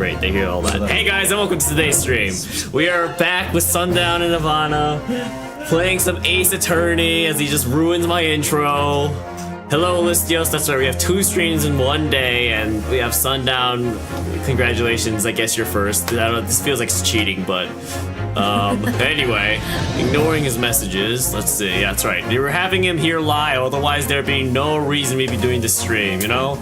Great, they hear all that. Hey guys, and welcome to today's stream. We are back with Sundown and Nirvana, playing some Ace Attorney as he just ruins my intro. Hello, Listios. That's right, we have 2 streams in one day, and we have Sundown. Congratulations, I guess you're first. I don't know, this feels like it's cheating, but anyway, ignoring his messages. Let's see. Yeah, that's right. They were having him here live, otherwise there'd be no reason we'd be doing this stream, you know?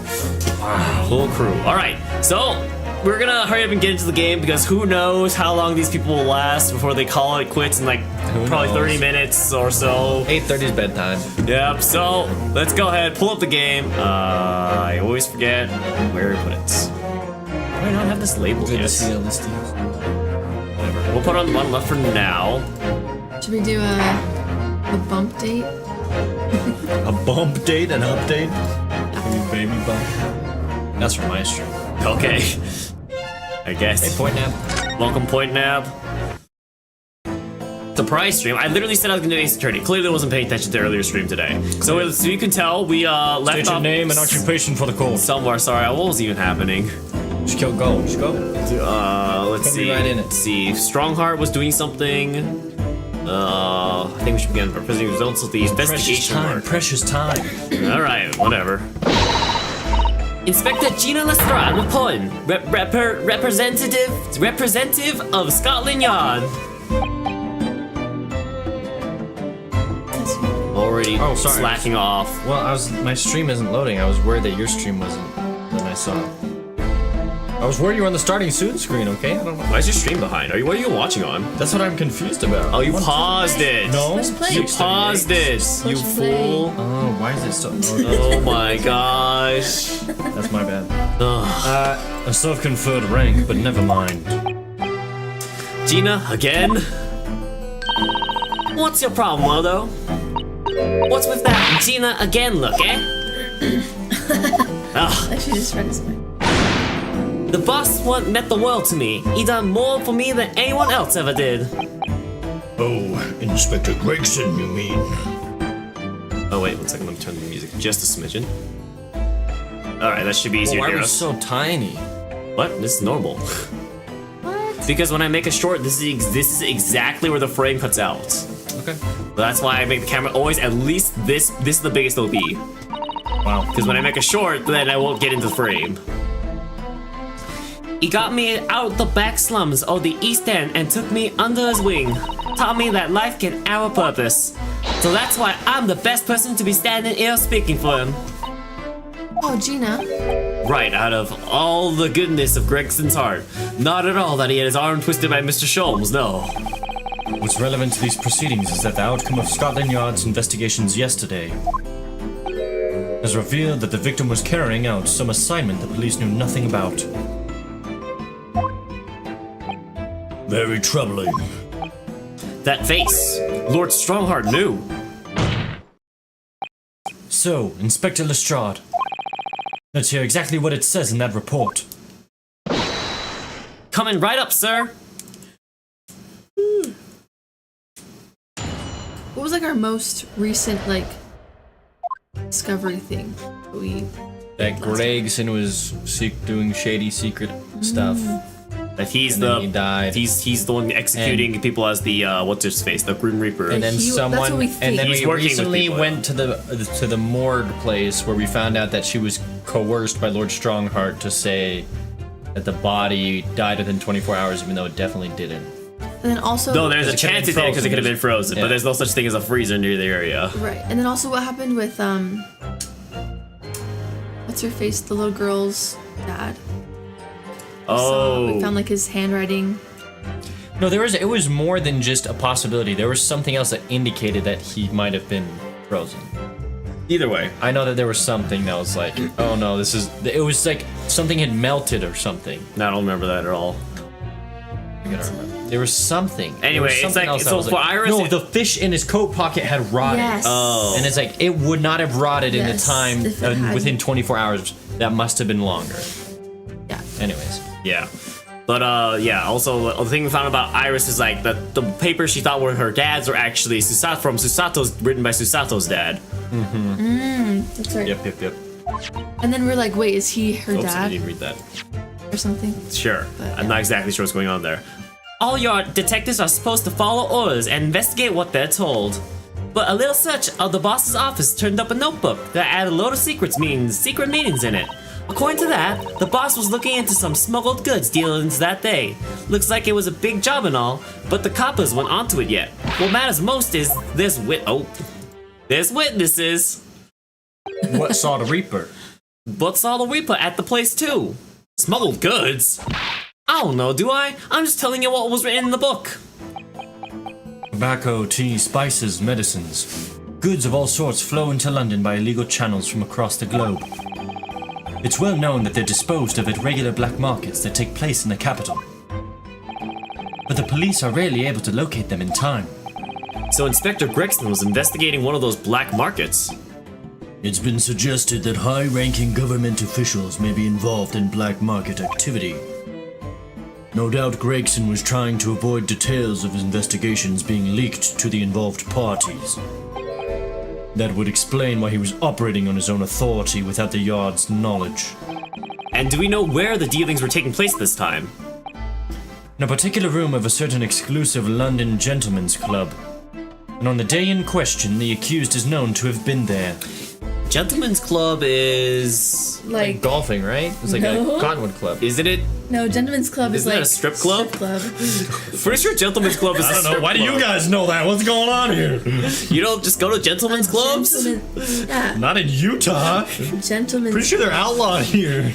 Whole crew. All right, so we're gonna hurry up and get into the game because who knows how long these people will last before they call it quits in like probably 30 minutes or so. 8:30 is bedtime. Yep, so let's go ahead, pull up the game. I always forget where we put it. Why do I not have this labeled Good yet? to see you, Listios. Whatever. We'll put it on the bottom left for now. Should we do a bump date? A bump date, an update? Baby bump. That's from my stream. Okay. I guess. Hey, Point Nap. Welcome, Point Nap. Surprise stream. I literally said I was gonna do Ace Attorney. Clearly wasn't paying attention to the earlier stream today. So as you can tell, we left State your off name and occupation for the call. somewhere. Sorry, what was even happening? Just go. Just go. Let's Put me see. right in it. Let's see. Strongheart was doing something. I think we should begin presenting the results of the investigation work. Precious time. All right, whatever. Inspector Gina Lestrade reporting. Representative of Scotland Yard. Already sorry. slacking off. Well, my stream isn't loading. I was worried that your stream wasn't. Then I saw it. I was worried you were on the starting soon screen. Okay, I don't know. Why is your stream behind? What are you watching on? That's what I'm confused about. Oh, you paused it. No. Push play. You paused it. You Push play. fool. Oh, why is it so? Oh my gosh. That's my bad. Ugh. A self-conferred rank, but never mind. Gina, again? What's your problem, Waldo? What's with that Gina again look, eh? Ugh. I should just try this way. The boss once meant the world to me. He done more for me than anyone else ever did. Oh, Inspector Gregson, you mean? Oh wait, 1 second, let me turn the music just a smidgen. Alright, that should be easier Why to hear are we us. so tiny? What? This is normal. What? Because when I make a short, this is exactly where the frame cuts out. Okay. That's why I make the camera always at least this is the biggest it'll be. Wow. Because when I make a short, then I won't get into the frame. He got me out the back slums of the East End and took me under his wing. Taught me that life can have a purpose. So that's why I'm the best person to be standing here speaking for him. Oh, Gina. Right out of all the goodness of Gregson's heart. Not at all that he had his arm twisted by Mr. Sholmes, no. What's relevant to these proceedings is that the outcome of Scotland Yard's investigations yesterday has revealed that the victim was carrying out some assignment the police knew nothing about. Very troubling. That face. Lord Strongheart knew. So, Inspector Lestrade, let's hear exactly what it says in that report. Coming right up, sir. What was like our most recent discovery thing that we? That Gregson was doing shady secret stuff. That he's And then he died. He's the one executing people as the what's his face, the Grim Reaper. And then That's what we think. and then He's we working with recently people. went to the morgue place where we found out that she was coerced by Lord Strongheart to say that the body died within 24 hours, even though it definitely didn't. And then also. no, there's a It could've chance been it did because it frozen. could have been frozen, Yeah. but there's no such thing as a freezer near the area. Right, and then also what happened with what's her face? The little girl's dad. Oh, We found his handwriting. No, it was more than just a possibility. There was something else that indicated that he might have been frozen. either way. I know that there was something that was like, oh no, it was like something had melted or something. No, I don't remember that at all. I gotta remember. There was something. There Anyway, was it's something like- else that so was for Iris, no, it- the fish in his coat pocket had rotted. Yes. Oh. And it's like, it would not have rotted in the Yes, time if it had- within 24 hours. That must have been longer. Yeah. Anyways. Yeah. But yeah, also the thing we found about Iris is like that the papers she thought were her dad's were actually from Susato's, written by Susato's dad. That's right. Yep. And then we're like, wait, is he her Oops, I dad? didn't even read that. or something. Sure. But, I'm not exactly sure what's going on there. All your detectives are supposed to follow orders and investigate what they're told. But a little search of the boss's office turned up a notebook that had a load of secret meetings in it. According to that, the boss was looking into some smuggled goods dealings that day. Looks like it was a big job and all, but the coppers weren't onto it yet. What matters most is there's witnesses. What saw the Reaper? But saw the Reaper at the place too. Smuggled goods? I don't know, do I? I'm just telling you what was written in the book. Tobacco, tea, spices, medicines. Goods of all sorts flow into London by illegal channels from across the globe. It's well known that they're disposed of at regular black markets that take place in the capital. But the police are rarely able to locate them in time. So Inspector Gregson was investigating one of those black markets. It's been suggested that high-ranking government officials may be involved in black market activity. No doubt Gregson was trying to avoid details of his investigations being leaked to the involved parties. That would explain why he was operating on his own authority without the Yard's knowledge. And do we know where the dealings were taking place this time? In a particular room of a certain exclusive London gentleman's club. And on the day in question, the accused is known to have been there. Gentlemen's Club is... Like, Golfing, right? It's like No. a Cottonwood Club. Isn't it? no, Gentlemen's Club is Isn't that like a strip club? Strip club. Pretty sure Gentlemen's Club is a strip club. guys know that? What's going on here? You don't just go to gentlemen's clubs? Yeah, Not in Utah. Gentlemen's. Pretty sure they're outlawed here.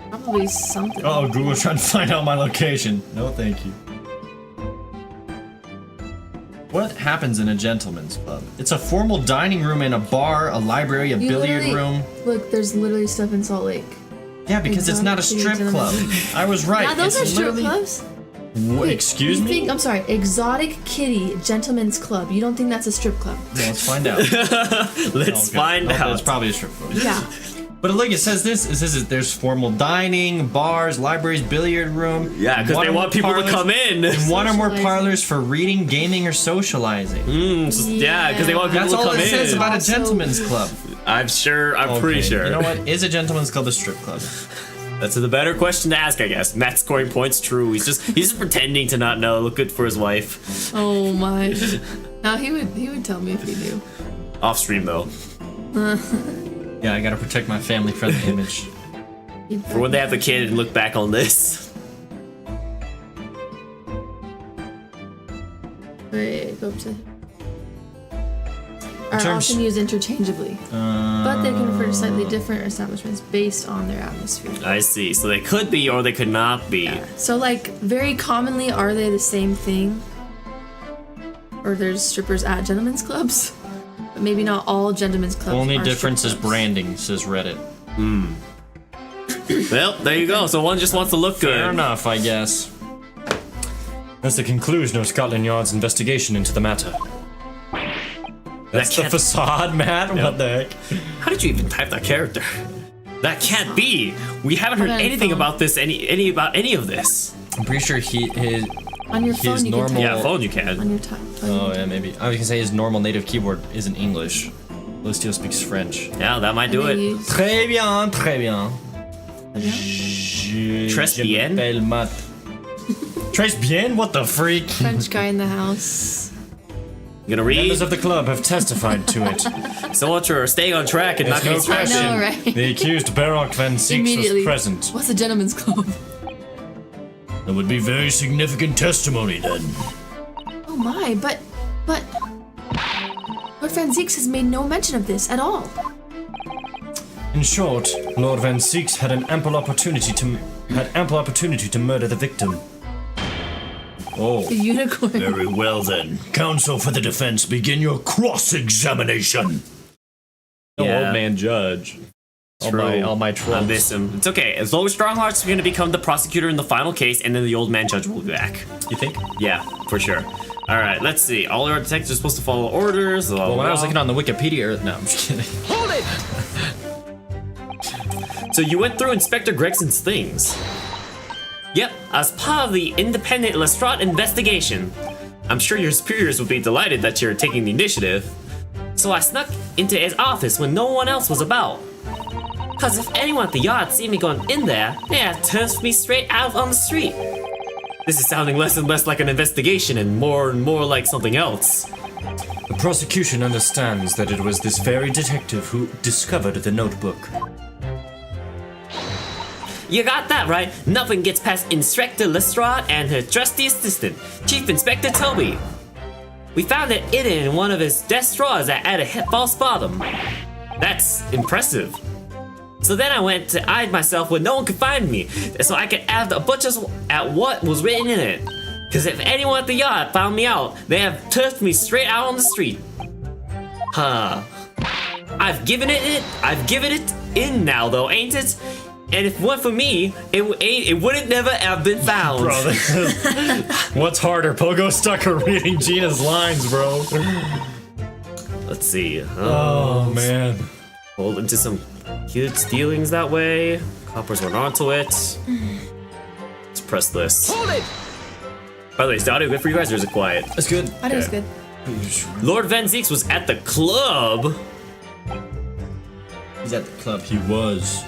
Probably something. Oh, Google's trying to find out my location. No, thank you. What happens in a gentleman's club? It's a formal dining room and a bar, a library, a You billiard literally- room. Look, there's literally stuff in Salt Lake. Yeah, because it's not a strip club. I was right. Yeah, those It's are strip literally- clubs. What, excuse You me? think, I'm sorry, Exotic Kitty Gentlemen's Club. You don't think that's a strip club? Well, let's find out. Let's find out. It's probably a strip club. Yeah. But look, it says this. It says that there's formal dining, bars, libraries, billiard room. Yeah, because one they or want more people parlors, to come in. And one or more Socializing. parlors for reading, gaming, or socializing. Yeah, because they want people That's to all come it says in. about a Also- gentleman's club. I'm pretty Okay, sure. You know what? Is a gentleman's club a strip club? That's the better question to ask, I guess. Matt's scoring points true. He's just pretending to not know. Look good for his wife. Oh my. Now he would tell me if he knew. Off stream though. Yeah, I gotta protect my family-friendly image. For when they have the kid and look back on this. Wait, go up to. Are terms- often used interchangeably, but they can refer to slightly different establishments based on their atmosphere. I see. So they could be or they could not be. So, like, very commonly, are they the same thing? Or there's strippers at gentlemen's clubs? But maybe not all gentlemen's clubs. Only are difference strip is clubs. branding, says Reddit. Well, there you go. So one just wants to look good. Fair enough, I guess. That's the conclusion of Scotland Yard's investigation into the matter. That's the can't- facade, Matt? What the heck? How did you even type that character? That can't be. We haven't heard Hold on, anything phone. about this. About any of this. I'm pretty sure his On your phone, you normal- can type. Yeah, phone you can. On your phone. Oh yeah, maybe. I was gonna say his normal native keyboard isn't English. Listio speaks French. Yeah, that might do it. Très bien, très bien. Très bien? m'appelle Matt. Très bien? What the freak? French guy in the house. You gonna read? Members of the club have testified to it. So much for staying on track and not There's no getting question. I know, right? The accused Baroque Van Six was Immediately. present. What's a gentleman's club? That would be very significant testimony then. Oh my, but Lord Van Zieks has made no mention of this at all. In short, Lord Van Six had ample opportunity to murder the victim. Oh. The unicorn. Very well then. Counsel for the defense, begin your cross-examination. Yeah. Old man judge. True. All my I trolls. miss him. It's okay. As long as Strongheart's going to become the prosecutor in the final case, and then the old man judge will be back. You think? Yeah, for sure. All right, let's see. All our detectives are supposed to follow orders. Well, when I was looking on the Wikipedia, no, I'm just kidding. So you went through Inspector Gregson's things. Yep, as part of the independent Lestrade investigation. I'm sure your superiors will be delighted that you're taking the initiative. So I snuck into his office when no one else was about. Cause if anyone at the yard see me going in there, they have turned me straight out on the street. This is sounding less and less like an investigation and more like something else. The prosecution understands that it was this very detective who discovered the notebook. You got that right. Nothing gets past Inspector Lestrade and her trusty assistant, Chief Inspector Toby. We found it hidden in one of his desk drawers at a false bottom. That's impressive. So then I went to hide myself where no one could find me, so I could have the butchers at what was written in it. Cause if anyone at the yard found me out, they have turfed me straight out on the street. Huh. I've given it in now though, ain't it? And if it weren't for me, it wouldn't never have been found. Bro, what's harder, Pogo Stuck or reading Gina's lines, bro? Let's see. Oh, man. Hold into some cute stealings that way. Coppers went onto it. Let's press this. Hold it! By the way, is the audio good for you guys or is it quiet? That's good. Audio was good. Lord Van Zeeks was at the club. He's at the club. He was.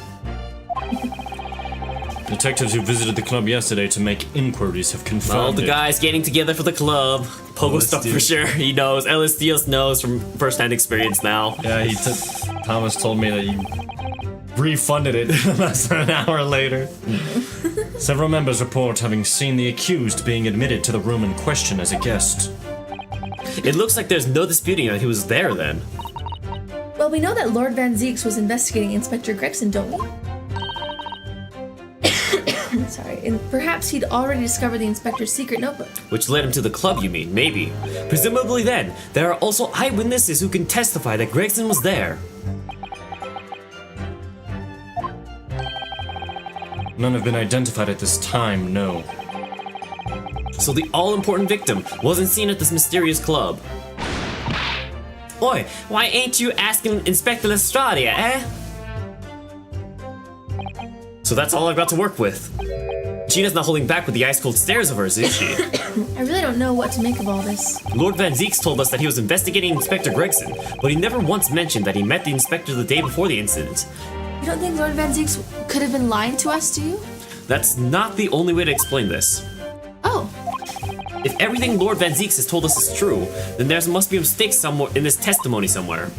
Detectives who visited the club yesterday to make inquiries have confirmed All the it. guys getting together for the club. Pogo stuff for sure. He knows. Ellis Diaz knows from first-hand experience now. Yeah, Thomas told me that you refunded it less than an hour later. Several members report having seen the accused being admitted to the room in question as a guest. It looks like there's no disputing that he was there then. Well, we know that Lord Van Zeeks was investigating Inspector Gregson, don't we? Sorry, and perhaps he'd already discovered the inspector's secret notebook. Which led him to the club, you mean? Maybe. Presumably then, there are also eyewitnesses who can testify that Gregson was there. None have been identified at this time, no. So the all-important victim wasn't seen at this mysterious club. Oi, why ain't you asking Inspector Lestrade, eh? So that's all I've got to work with. Gina's not holding back with the ice-cold stares of hers, is she? I really don't know what to make of all this. Lord Van Zeeks told us that he was investigating Inspector Gregson, but he never once mentioned that he met the inspector the day before the incident. You don't think Lord Van Zeeks could have been lying to us, do you? That's not the only way to explain this. Oh, If everything Lord Van Zeeks has told us is true, then there must be a mistake somewhere in this testimony somewhere.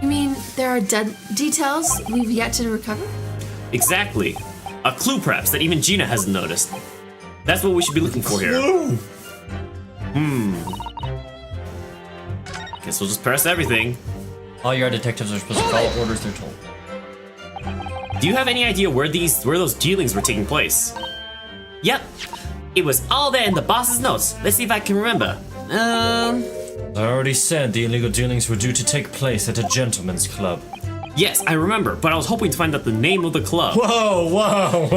you mean there are details we've yet to recover? Exactly. A clue perhaps that even Gina hasn't noticed. That's what we should be looking for here. Guess we'll just press everything. All your detectives are supposed to follow orders they're told. Do you have any idea where those dealings were taking place? Yep. It was all there in the boss's notes. Let's see if I can remember. I already said the illegal dealings were due to take place at a gentleman's club. Yes, I remember, but I was hoping to find out the name of the club. Whoa!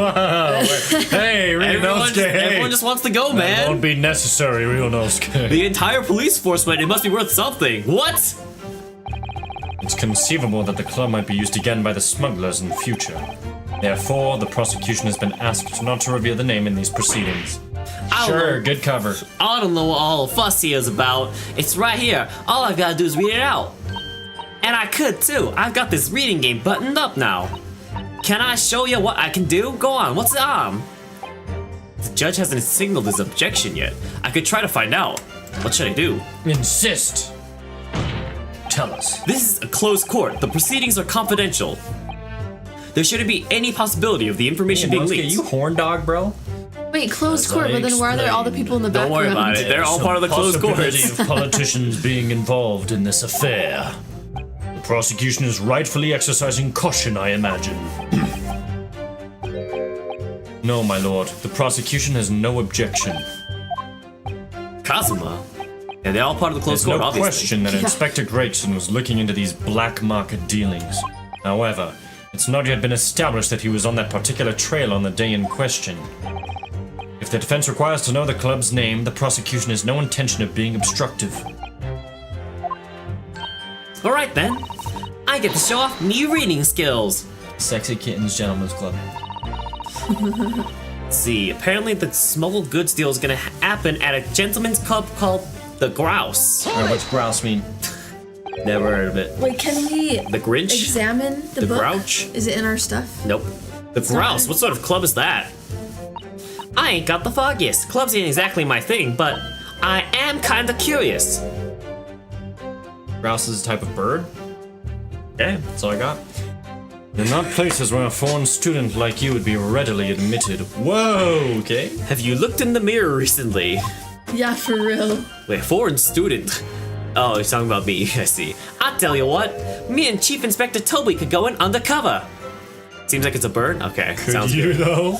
Hey, Everyone just wants to go, That man. won't be necessary, Ryunosuke. The entire police force went. It must be worth something. What? It's conceivable that the club might be used again by the smugglers in the future. Therefore, the prosecution has been asked not to reveal the name in these proceedings. I don't Sure, know. good cover. I don't know what all the fuss here is about. It's right here. All I've got to do is read it out. And I could too. I've got this reading game buttoned up now. Can I show you what I can do? Go on, what's the The judge hasn't signaled his objection yet. I could try to find out. What should I do? Insist. Tell us. This is a closed court. The proceedings are confidential. There shouldn't be any possibility of the information being leaked. you horn dog, bro? Wait, closed As court, I but then why are there all the people in the Don't worry background? about it. They're all part of the closed Possibility courts. of politicians being involved in this affair. The prosecution is rightfully exercising caution, I imagine. No, my lord. The prosecution has no objection. Kazuma? Yeah, they're all part of the closed There's court, no obviously. question that Inspector Gregson was looking into these black market dealings. However, it's not yet been established that he was on that particular trail on the day in question. If the defense requires to know the club's name, the prosecution has no intention of being obstructive. Alright then. I get to show off new reading skills. Sexy Kittens Gentlemen's Club. Let's see, apparently the smuggled goods deal is gonna happen at a gentleman's club called the Grouse. Alright, what's grouse mean? Never heard of it. Wait, can we The Grinch? examine the The book? Grouch? Is it in our stuff? Nope. The Grouse? What sort of club is that? I ain't got the foggiest. Clubs ain't exactly my thing, but I am kinda curious. Grouse is a type of bird. Okay, that's all I got. They're not places where a foreign student like you would be readily admitted. Whoa, okay. Have you looked in the mirror recently? Yeah, for real. Wait, foreign student? Oh, he's talking about me, I see. I tell you what, me and Chief Inspector Toby could go in undercover. Seems like it's a bird? Okay, sounds good. though?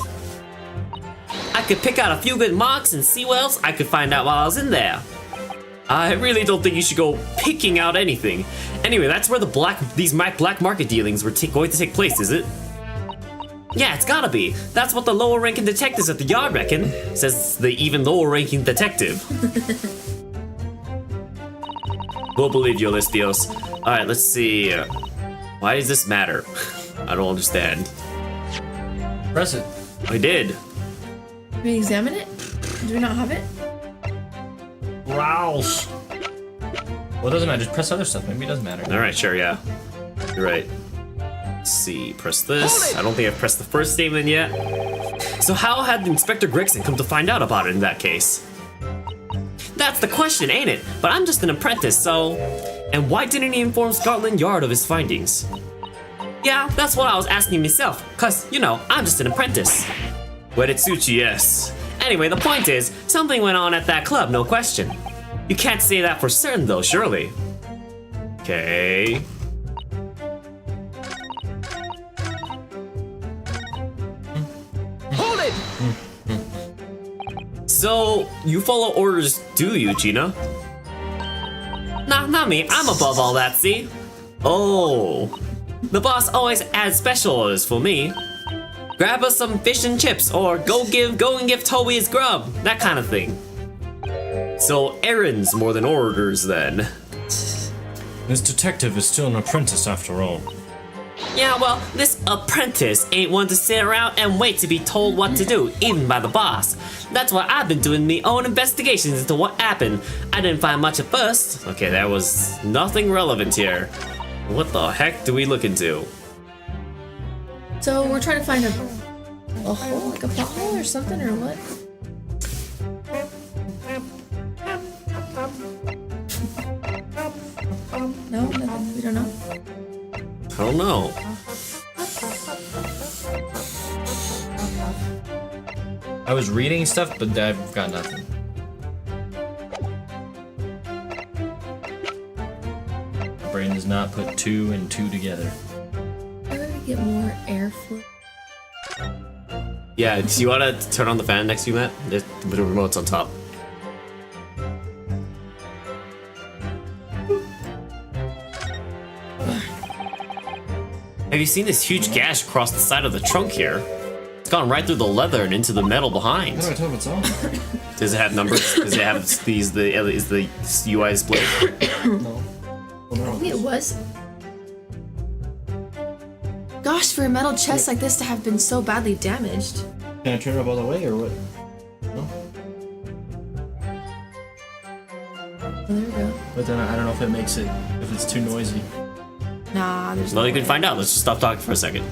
I could pick out a few good marks and see what else I could find out while I was in there. I really don't think you should go picking out anything. Anyway, that's where these black market dealings were going to take place, is it? Yeah, it's gotta be. That's what the lower ranking detectives at the yard reckon, says the even lower ranking detective. We'll believe you, Listios. Alright, let's see. Why does this matter? I don't understand. Press it. I did. Can we examine it? Do we not have it? Grouse. Well, it doesn't matter. Just press other stuff. Maybe it doesn't matter. Alright, sure, yeah. You're right. Let's see, press this. I don't think I've pressed the first statement yet. So how had Inspector Gregson come to find out about it in that case? That's the question, ain't it? But I'm just an apprentice, so... And why didn't he inform Scotland Yard of his findings? Yeah, that's what I was asking myself, cause, you know, I'm just an apprentice. When it suits you, yes. Anyway, the point is, something went on at that club, no question. You can't say that for certain, though, surely. Okay. Hold it! So, you follow orders, do you, Gina? Nah, not me. I'm above all that, see? Oh. The boss always adds special orders for me. Grab us some fish and chips, or go and give Toby his grub. That kind of thing. So, errands more than orders, then. This detective is still an apprentice after all. Yeah, well, this apprentice ain't one to sit around and wait to be told what to do, even by the boss. That's why I've been doing my own investigations into what happened. I didn't find much at first. Okay, there was nothing relevant here. What the heck do we look into? So we're trying to find a hole, like a pothole or something, or what? No, nothing. We don't know. I don't know. I was reading stuff, but I've got nothing. My brain does not put 2 and 2 together. How do we get more airflow? Yeah, do you want to turn on the fan next to you, Matt? The remote's on top. Have you seen this huge gash across the side of the trunk here? It's gone right through the leather and into the metal behind. How do I tell what's on? Does it have numbers? Does it have is the UI displayed? No. I think it was. Gosh, for a metal chest like this to have been so badly damaged. Can I turn it up all the way or what? No. Oh, there we go. But then I don't know if it makes it, if it's too noisy. Nah, there's Well, no you can way. find out. Let's just stop talking for a second.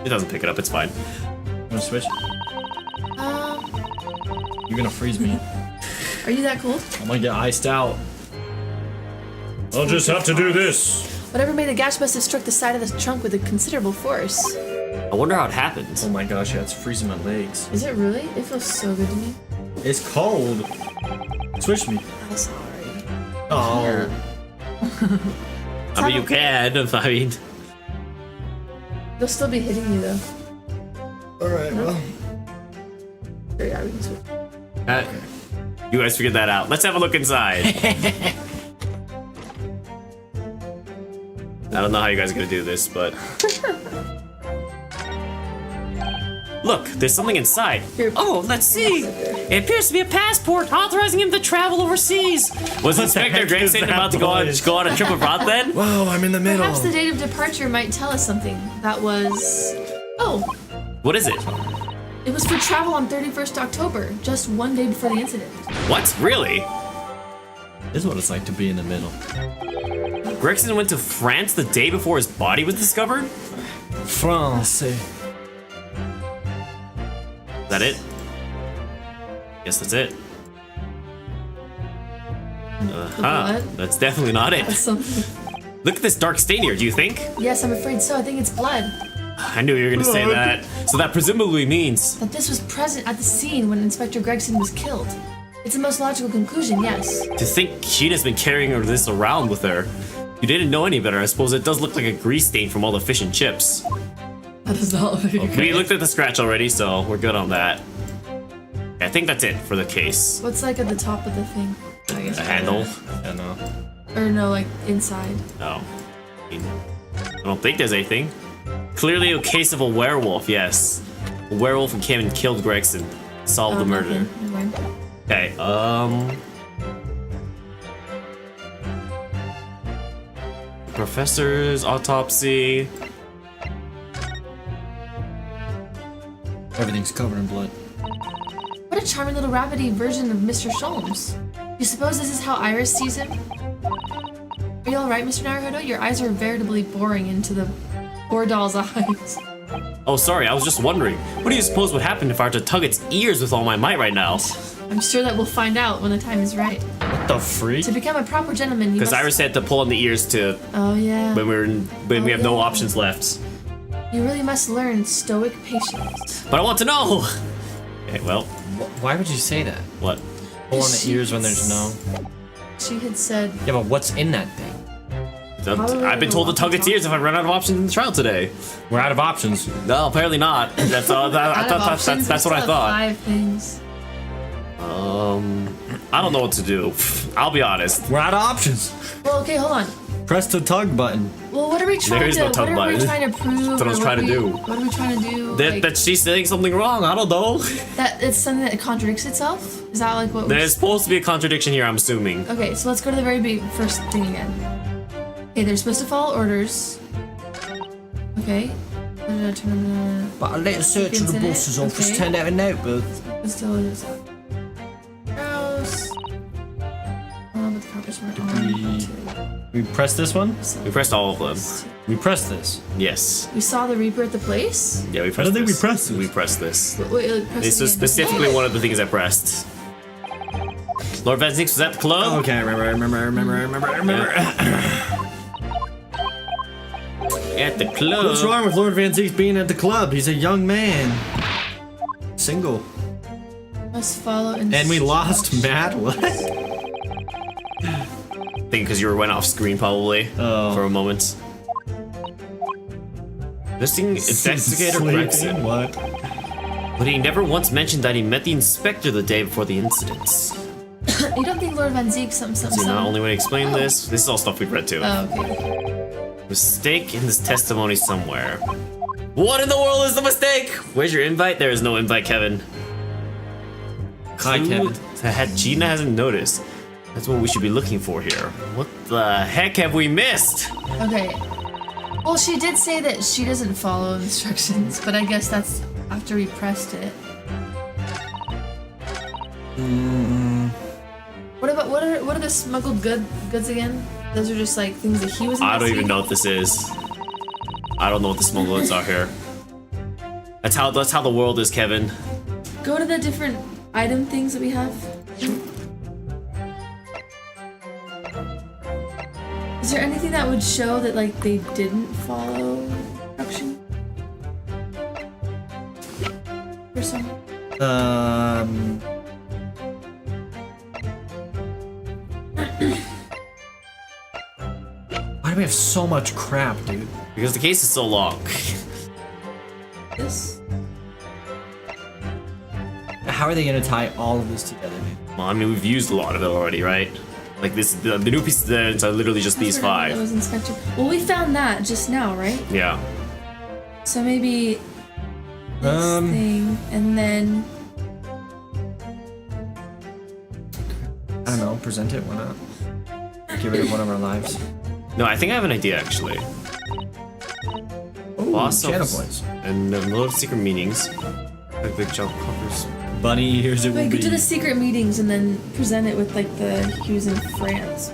It doesn't pick it up. It's fine. You wanna switch? You're gonna freeze me. Are you that cold? I'm gonna get iced out. I'll just have to do this. Whatever made the gash must have struck the side of the trunk with a considerable force. I wonder how it happened. Oh my gosh, yeah, it's freezing my legs. Is it really? It feels so good to me. It's cold. Switch me. I'm sorry. Oh. I mean, you can. I mean, They'll still be hitting you though. Alright, well. Sure, yeah, we can switch. you guys figured that out. Let's have a look inside. I don't know how you guys are gonna do this, but look, there's something inside. Here. Oh, let's see. It appears to be a passport authorizing him to travel overseas. Was Inspector heck is Gregson that about to go on a trip abroad then? Whoa, I'm in the middle. Perhaps the date of departure might tell us something. That was... Oh, What is it? it was for travel on 31st October, just one day before the incident. What? Really? This is what it's like to be in the middle. Gregson went to France the day before his body was discovered? France. Is that it? Guess that's it. blood? That's definitely not it. Something. Look at this dark stain here, do you think? Yes, I'm afraid so. I think it's blood. I knew you were gonna say that. So that presumably means... That this was present at the scene when Inspector Gregson was killed. It's the most logical conclusion, yes. To think Sheena's been carrying this around with her. If you didn't know any better, I suppose it does look like a grease stain from all the fish and chips. That does not look like We looked at the scratch already, so we're good on that. I think that's it for the case. What's like at the top of the thing? I guess A handle? I don't know. Or no, like inside. No. I don't think there's anything. Clearly a case of a werewolf, yes. A werewolf who came and killed Gregson. Solved the murder. Nothing. Never mind. Okay, Professor's autopsy. Everything's covered in blood. What a charming little rabbity version of Mr. Sholmes. You suppose this is how Iris sees him? Are you alright, Mr. Naruhodo? Your eyes are veritably boring into the poor doll's eyes. Oh, sorry, I was just wondering. What do you suppose would happen if I were to tug its ears with all my might right now? I'm sure that we'll find out when the time is right. What the freak? To become a proper gentleman, you Because must... Iris had to pull on the ears to Oh, yeah. when we have no options left. You really must learn stoic patience. But I want to know! Okay, well, Why would you say that? what? Pull on the ears when there's no... She had said... Yeah, but what's in that thing? Probably I've been told to tug its ears if I run out of options in the trial today. We're out of options. No, apparently not. That's all. That's what I thought. 5 things. I don't know what to do. I'll be honest. We're out of options. Well, okay, hold on. Press the tug button. Well, what are we trying There is to? no tug what are we button. trying to prove? That's what I was or trying to do. What are we trying to do? That, Like, that she's saying something wrong. I don't know. that it's something that contradicts itself. Is that like what? There's supposed to be a contradiction here, I'm assuming. Okay, so let's go to the very first thing again. Okay, they're supposed to follow orders. Okay. But a little search of the Internet, boss's office okay. turned out a notebook. Still is. House. Oh, but the copies were on. We press this one? We pressed all of them. We press this. Yes. We saw the Reaper at the place. Yeah, we pressed don't think this. we pressed this. We pressed this. Wait, press This it was again. specifically one of the things I pressed. Lord Van Zinks was at the club. Okay, I remember. At the club. What's wrong with Lord Van Zeke's being at the club? He's a young man. Single. Must follow And we lost Matt? What? I think because you went off screen probably for a moment. Missing investigator Gregson. What? But he never once mentioned that he met the inspector the day before the incident. You don't think Lord Van Zeke something? So not only way to explain this is all stuff we've read too. Oh, okay. Mistake in this testimony somewhere. What in the world is the mistake? Where's your invite? There is no invite, Kevin. Hi, Kevin. That Gina hasn't noticed. That's what we should be looking for here. What the heck have we missed? Okay. Well, she did say that she doesn't follow instructions, but I guess that's after we pressed it. What are the smuggled goods again? Those are just like things that he was. I don't even know what this is. I don't know what the smuggled goods are here. That's how the world is, Kevin. Go to the different item things that we have. Is there anything that would show that like they didn't follow instruction? Or something? Why do we have so much crap, dude? Because the case is so long. This? How are they gonna tie all of this together, dude? Well, I mean, we've used a lot of it already, right? Like this, the new pieces are literally just these That 5. was Inspector. Well, we found that just now, right? Yeah. So maybe this thing, and then I don't know, present it, why not? Give it one of our lives. No, I think I have an idea actually. Ooh, Boss channel of- points. And a lot of secret meanings. Like big jump covers. Bunny ears it will Wait, go be. to the secret meetings and then present it with like he was in France.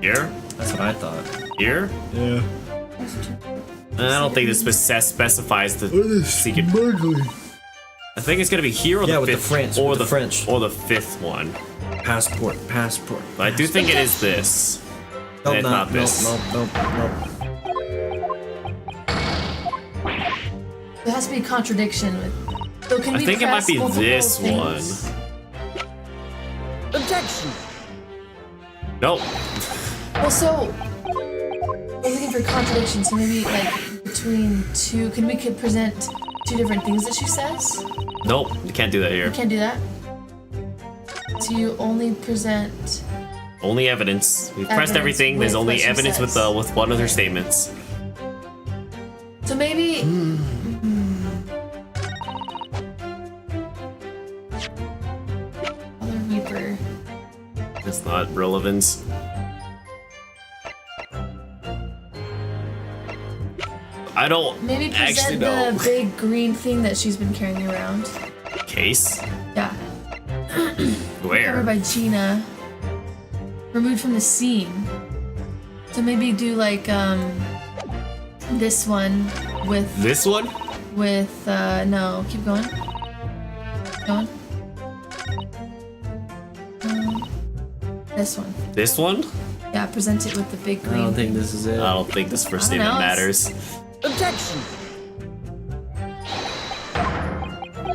Here? That's what I thought. Here? Yeah. I don't think this specifies the secret. I think it's gonna be here or Yeah, the with the fifth, France, or with the the French. or the fifth one. Passport. But I do think it is this. Nope, It's not this. Nope. There has to be a contradiction with. So can I we think it might press be multiple this things? one. Objection! Nope. Well, so we're looking for contradictions. So maybe like between two. Can we present two different things that she says? Nope. You can't do that here. You can't do that. So you only present. Only evidence. We've pressed Evidence everything. There's with only what she evidence says. with one of her statements. So maybe. Other Reaper. It's not relevance. I don't Maybe actually present know. the big green thing that she's been carrying around. Case? Yeah. Where? Covered by Gina. Removed from the scene. So maybe do like this one with This one? no, keep going. Keep going. This one. This one? Yeah, present it with the big I green. don't think this is it. I don't think this first I don't statement know, matters. Objection!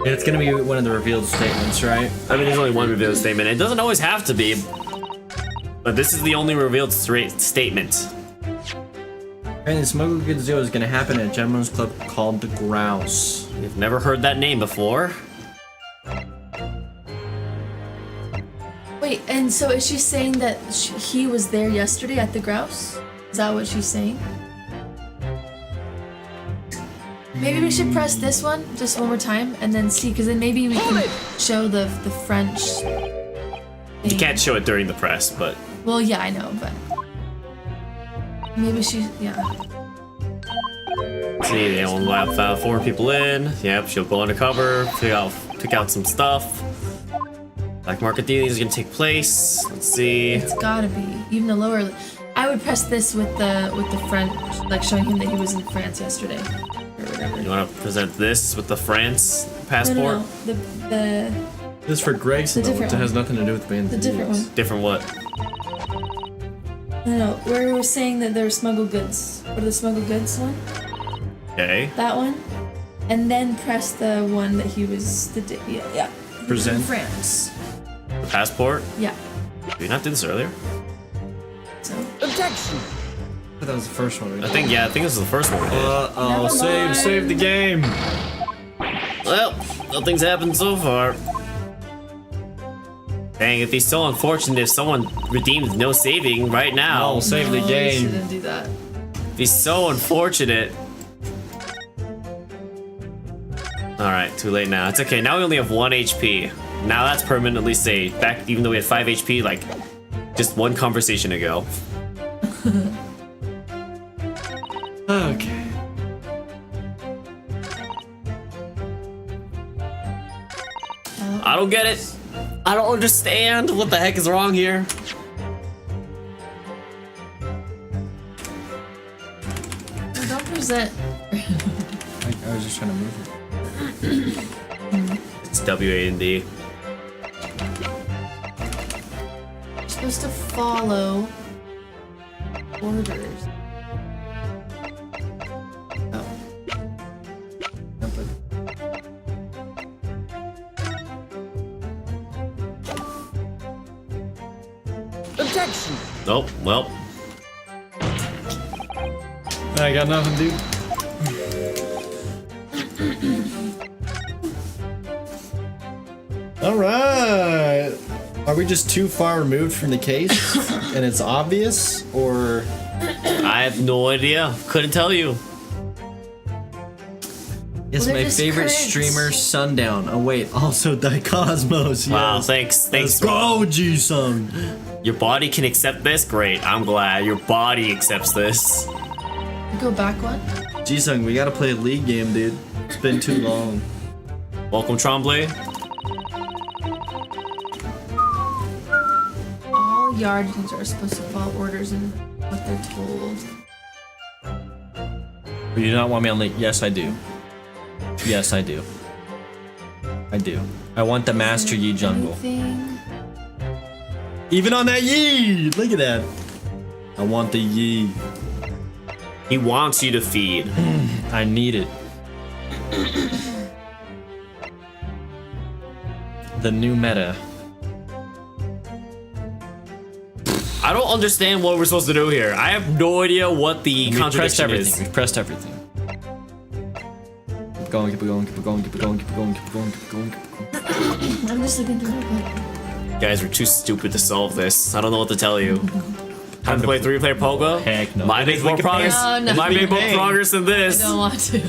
It's gonna be one of the revealed statements, right? I mean, there's only one revealed statement. It doesn't always have to be. But this is the only revealed statement. And the smuggled goods deal is gonna happen at a gentleman's club called the Grouse. You've never heard that name before. Wait, and so is she saying that he was there yesterday at the Grouse? Is that what she's saying? Maybe we should press this one just one more time and then see, because then maybe we can show the French thing. You can't show it during the press, but Well, yeah, I know, but maybe yeah. see, they only have 4 people in. Yep, she'll go undercover, pick out some stuff. Black market dealing is gonna take place. Let's see. It's gotta be even the lower. I would press this with the French, like showing him that he was in France yesterday or whatever. You want to present this with the France passport? No, the This is for Gregson, The though, different which has one. nothing to do with Band the different one. Different what? No, where we were saying that there were smuggled goods. What are the smuggled goods one? Okay. That one, and then press the one that he was yeah. Present. In France. The passport? Yeah. Did we not do this earlier? So Objection! I thought that was the first one. I think this was the first one we did. Uh-oh, Never mind. save the game. Well, nothing's happened so far. Dang, it'd be so unfortunate if someone redeemed no saving right now. Oh, save the no, game. We shouldn't do that. It'd be so unfortunate. Alright, too late now. It's okay, now we only have 1 HP. Now that's permanently saved. Back, even though we had 5 HP, like, just one conversation ago. Okay. I don't get it. I don't understand. What the heck is wrong here? No, don't present. I was just trying to move it. It's W-A-N-D. You're supposed to follow orders. Oh. Objection! Nope, well. I got nothing, dude. All right. Are we just too far removed from the case, and it's obvious, or? I have no idea. Couldn't tell you. Yes, Well, they're my just favorite current. streamer, Sundown. Oh wait, also Daicosmos. Wow, Yes. thanks. Let's go, G-Sung. Your body can accept this? Great, I'm glad. Your body accepts this. Go back one. G-Sung, we gotta play a league game, dude. It's been too long. Welcome, Trombley. yard attendants are supposed to follow orders and what they're told. You do not want me on late? Yes, I do. Yes, I do. I do. I want the Master Yi jungle. Anything? Even on that Yi! Look at that. I want the Yi. He wants you to feed. I need it. The new meta. I don't understand what we're supposed to do here. I have no idea what the We've pressed contradiction everything. is. We've pressed everything. Keep going, keep going, keep going, keep going, keep going, keep going, keep going, keep going. I'm just looking through the book. You guys are too stupid to solve this. I don't know what to tell you. Time to play 3-player poker? Heck no. Might make more progress. No. Might make more Hey. progress than I this. don't want to.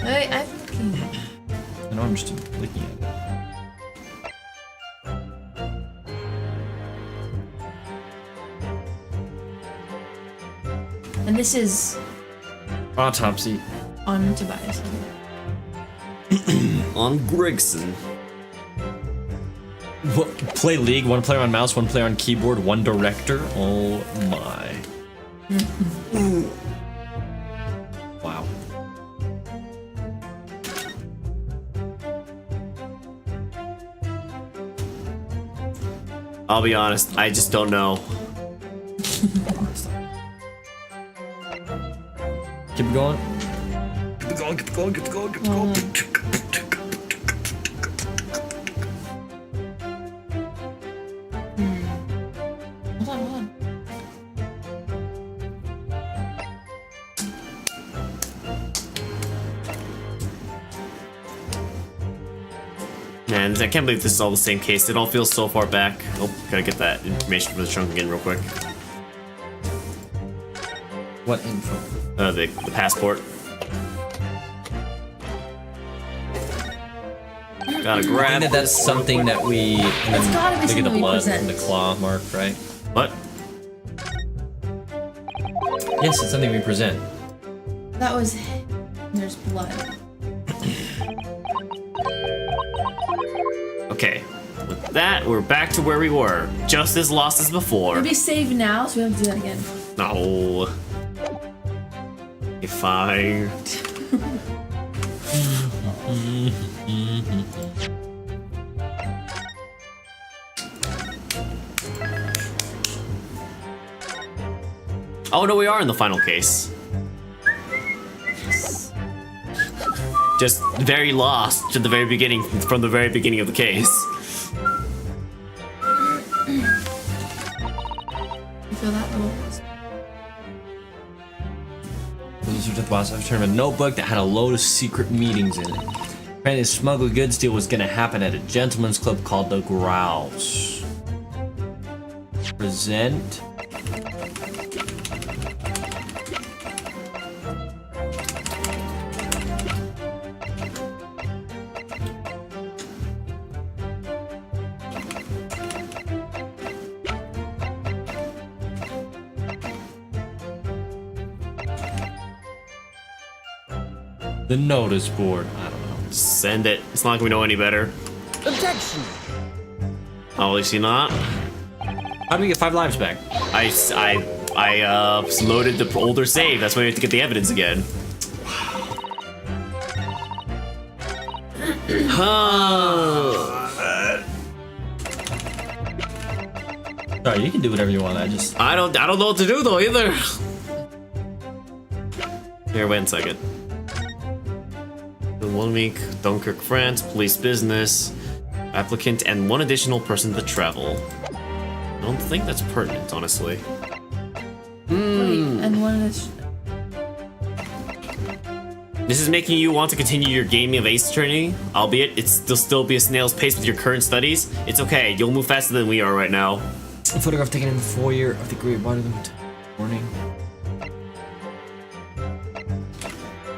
I'm looking. I know I'm just looking at it. And this is Autopsy. on Tobias. On Gregson. What, play League, one player on mouse, one player on keyboard, one director? Oh my. Wow. I'll be honest, I just don't know. Keep it going. Keep it going, keep it going, keep it going, keep it going. Hold on. Man, I can't believe this is all the same case. It all feels so far back. Oh, gotta get that information from the trunk again real quick. What info? The passport. Gotta I grab think that's something that we. It's gotta be Look at the something we blood present. and the claw mark, right? What? Yes, it's something we present. That was. There's blood. Okay. With that, we're back to where we were. Just as lost as before. Maybe save now so we don't have to do that again. No. Okay, fine. Oh no, we are in the final case. Just very lost to the very beginning, from the very beginning of the case. You feel that little. Blizzard at the boss after a notebook that had a load of secret meetings in it. Apparently, a smuggled goods deal was going to happen at a gentleman's club called the Grouse. Present. The notice board. I don't know. Send it. It's not like we know any better. Objection. Obviously not. How do we get 5 lives back? I loaded the older save. That's why we have to get the evidence again. Sorry, you can do whatever you want. I don't know what to do though either. Here, wait a second. In 1 week, Dunkirk, France, police business, applicant, and 1 additional person to travel. I don't think that's pertinent, honestly. Wait, and one of the. This is making you want to continue your gaming of Ace Attorney, albeit it'll still be a snail's pace with your current studies. It's okay, you'll move faster than we are right now. A photograph taken in the foyer of the Great Body Limit. Morning.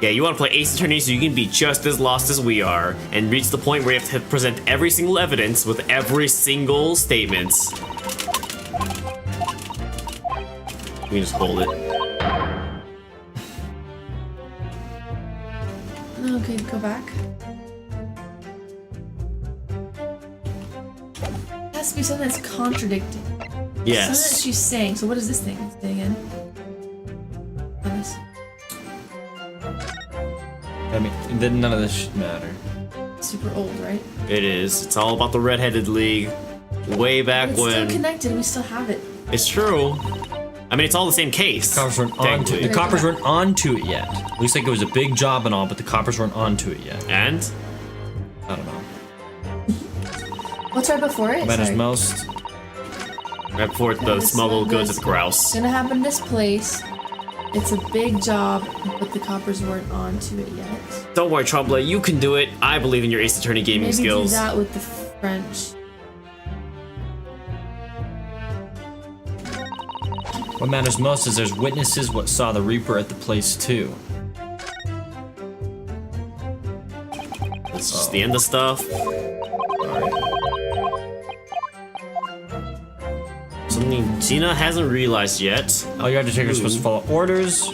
Yeah, you want to play Ace Attorney so you can be just as lost as we are, and reach the point where you have to present every single evidence with every single statement. You can just hold it. Okay, go back. It has to be something that's contradicting. Something that Yes. she's saying. So what is this thing? Say again. Oh, this. I mean, then none of this should matter. Super old, right? It is. It's all about the Red-Headed League. Way back It's when. still connected. We still have it. It's true. I mean, it's all the same case. Coppers weren't onto technically. the coppers weren't onto it yet. Looks like it was a big job and all, but the coppers weren't onto it yet. And? I don't know. What's right before it? Matters Sorry. most. Right before the smuggled goods at the grouse. Gonna happen this place. It's a big job, but the coppers weren't onto it yet. Don't worry, Trouble. You can do it. I believe in your Ace Attorney gaming Maybe skills. do that with the French. What matters most is there's witnesses what saw the Reaper at the place too. It's just the end of stuff. Something Gina hasn't realized yet. All your undertakers are supposed to follow orders.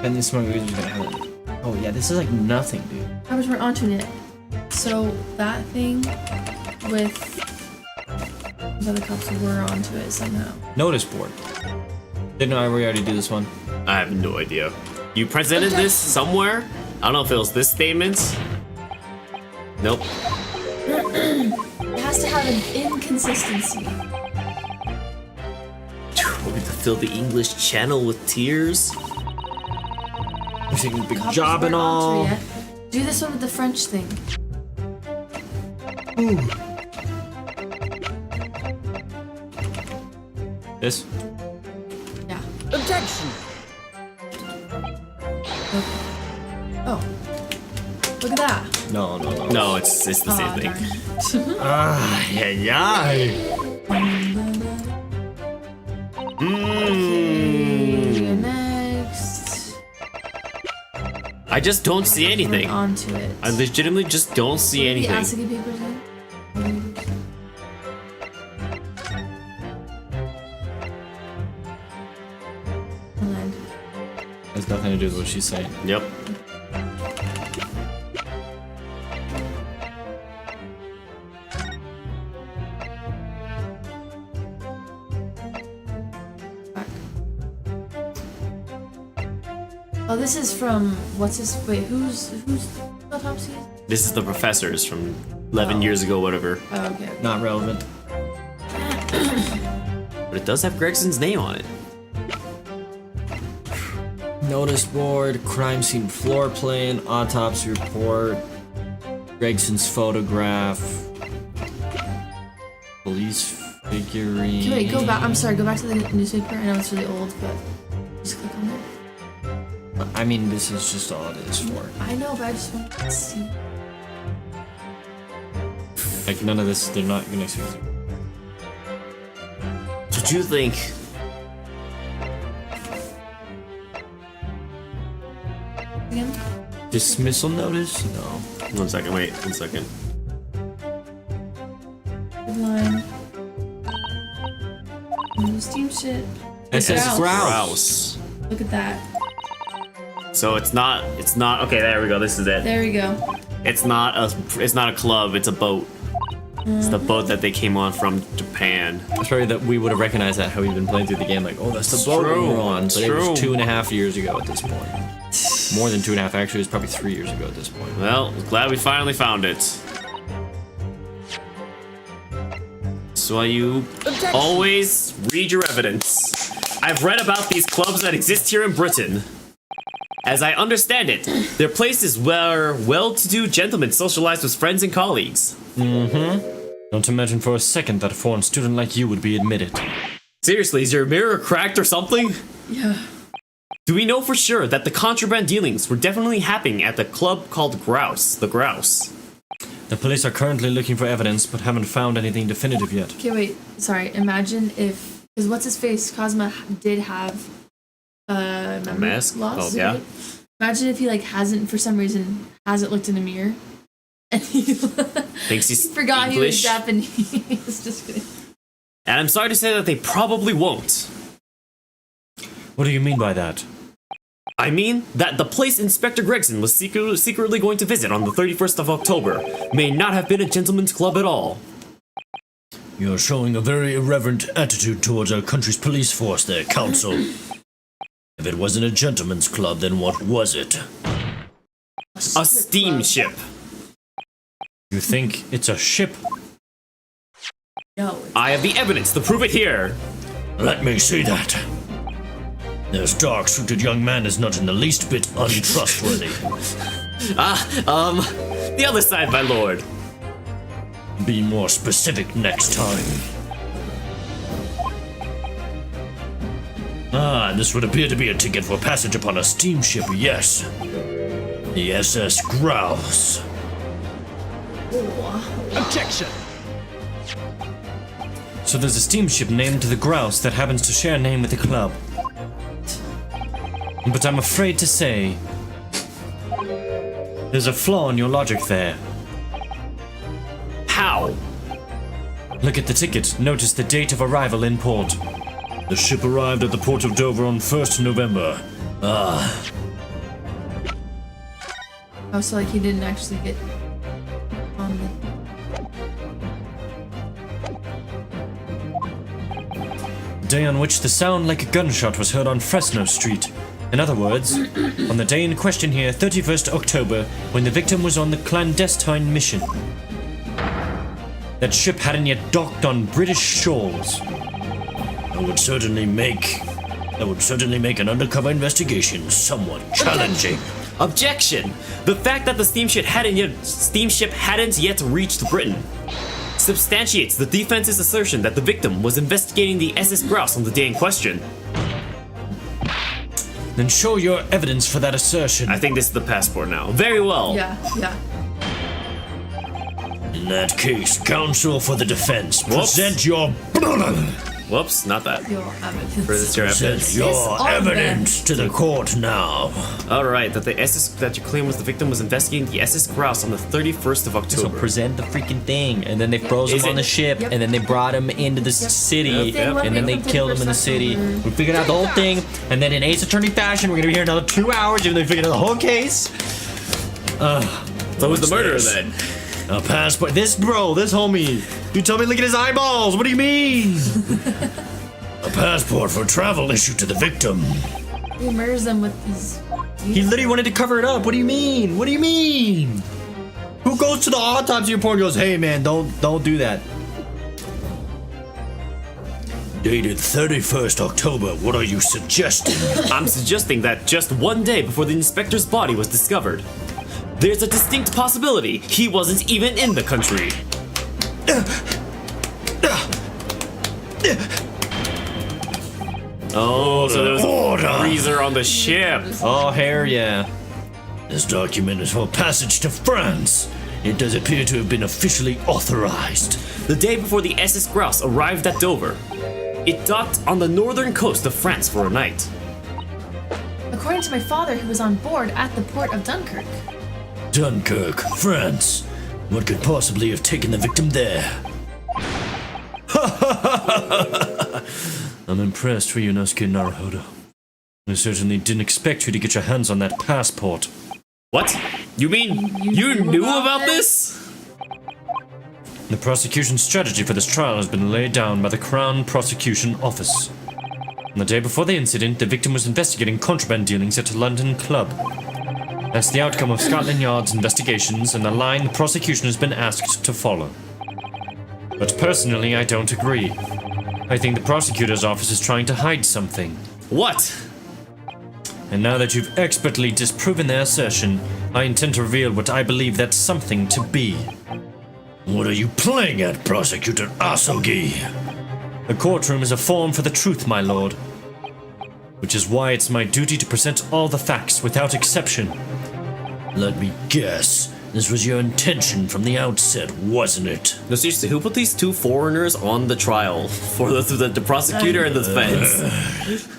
And this one is gonna have it. Oh yeah, this is like nothing, dude. Coppers weren't onto it. So that thing with the other cops were onto it somehow. Notice board. Didn't I already do this one? I have no idea. You presented this somewhere? I don't know if it was this statement. Nope. It has to have an inconsistency. We're going to fill the English channel with tears. We're taking a big Coppers job and weren't onto all. it yet. Do this one with the French thing. This? Yeah. Objection. Oh. Look at that. No, no, no. No, it's the same Aw, thing. darn it. Ah, yeah, yeah. Okay, next. I just don't see anything. We're onto it. I legitimately just don't see The anything. ASCII papers in? Land. Has nothing to do with what she's saying. Yep. Back. Oh, this is from what's his? Wait, who's autopsy? This is the professors from 11 Oh. years ago, whatever. Oh, okay. Not relevant. But it does have Gregson's name on it. Notice board, crime scene floor plan, autopsy report, Gregson's photograph, police figurine. Okay, wait, go back. I'm sorry. Go back to the newspaper. I know it's really old, but just click on it. I mean, this is just all it is for. I know, but I just want to see. Like, none of this, they're not gonna see. What do you think? Again? Dismissal notice? No. 1 second, wait, 1 second. Good line. Steam shit. It says Grouse. Grouse. Look at that. So it's not, okay, there we go, this is it. There we go. It's not a club, it's a boat. It's the boat that they came on from Japan. It's probably that we would have recognized that how we've been playing through the game, like, oh, that's the boat true. we're on. But It's it was true. 2.5 years ago at this point. More than 2.5, actually, it was probably 3 years ago at this point. Well, glad we finally found it. So you always read your evidence. I've read about these clubs that exist here in Britain. As I understand it, they're places where well-to-do gentlemen socialize with friends and colleagues. Don't imagine for a second that a foreign student like you would be admitted. Seriously, is your mirror cracked or something? Yeah. Do we know for sure that the contraband dealings were definitely happening at the club called Grouse, the Grouse? The police are currently looking for evidence, but haven't found anything definitive yet. Okay, wait. Sorry. Imagine if, because what's his face? Cosma did have memory mask? loss. Oh, yeah. Right? Imagine if he like hasn't, for some reason, hasn't looked in a mirror, and he Thinks he's forgot English. he was Japanese. Just kidding. And I'm sorry to say that they probably won't. What do you mean by that? I mean that the place Inspector Gregson was secretly going to visit on the 31st of October may not have been a gentleman's club at all. You're showing a very irreverent attitude towards our country's police force there, Counsel. If it wasn't a gentleman's club, then what was it? A steamship. You think it's a ship? No. I have the evidence to prove it here. Let me see that. This dark-suited young man is not in the least bit untrustworthy. The other side, my lord. Be more specific next time. This would appear to be a ticket for passage upon a steamship, yes. The SS Grouse. Objection. So there's a steamship named the Grouse that happens to share a name with the club. But I'm afraid to say, there's a flaw in your logic there. How? Look at the ticket. Notice the date of arrival in port. The ship arrived at the port of Dover on 1st November. Oh, so like he didn't actually get on The day on which the sound like a gunshot was heard on Fresno Street. In other words, on the day in question here, 31st October, when the victim was on the clandestine mission. That ship hadn't yet docked on British shores. That would certainly make an undercover investigation somewhat challenging. Objection! The fact that the steamship hadn't yet reached Britain substantiates the defense's assertion that the victim was investigating the SS Grouse on the day in question. Then show your evidence for that assertion. I think this is the passport now. Very well. Yeah. In that case, counsel for the defense, Whoops. present your Whoops, not that. Your evidence. Present your present evidence. your evidence to the court now. Alright, that you claim was the victim was investigating the SS Grouse on the 31st of So October. present the freaking thing, and then they froze Is him on it- the ship, Yep. and then they brought him into the city, Yep. and then they killed him in the city. We figured out the whole thing, and then in Ace Attorney fashion, we're gonna be here another 2 hours, even though we figured out the whole case. So who's the murderer this? then? A passport. This homie. You tell me, look at his eyeballs. What do you mean? A passport for travel issued to the victim. He murders them with his. He literally wanted to cover it up. What do you mean? What do you mean? Who goes to the autopsy report and goes, "Hey man, don't do that." Dated 31st October, what are you suggesting? I'm suggesting that just one day before the inspector's body was discovered, there's a distinct possibility he wasn't even in the country. Oh, so there was a Order! freezer on the ship. Oh, hell yeah. This document is for passage to France. It does appear to have been officially authorized. The day before the SS Grouse arrived at Dover, it docked on the northern coast of France for a night. According to my father, who was on board at the port of Dunkirk. Dunkirk, France. What could possibly have taken the victim there? I'm impressed with you, Ryunosuke Naruhodo. I certainly didn't expect you to get your hands on that passport. What? You mean you knew about this? The prosecution strategy for this trial has been laid down by the Crown Prosecution Office. On the day before the incident, the victim was investigating contraband dealings at a London club. That's the outcome of Scotland Yard's investigations and the line the prosecution has been asked to follow. But personally, I don't agree. I think the prosecutor's office is trying to hide something. What? And now that you've expertly disproven their assertion, I intend to reveal what I believe that something to be. What are you playing at, Prosecutor Asogi? The courtroom is a forum for the truth, my lord. Which is why it's my duty to present all the facts without exception. Let me guess. This was your intention from the outset, wasn't it? No, seriously, who put these two foreigners on the trial for the prosecutor and the defense?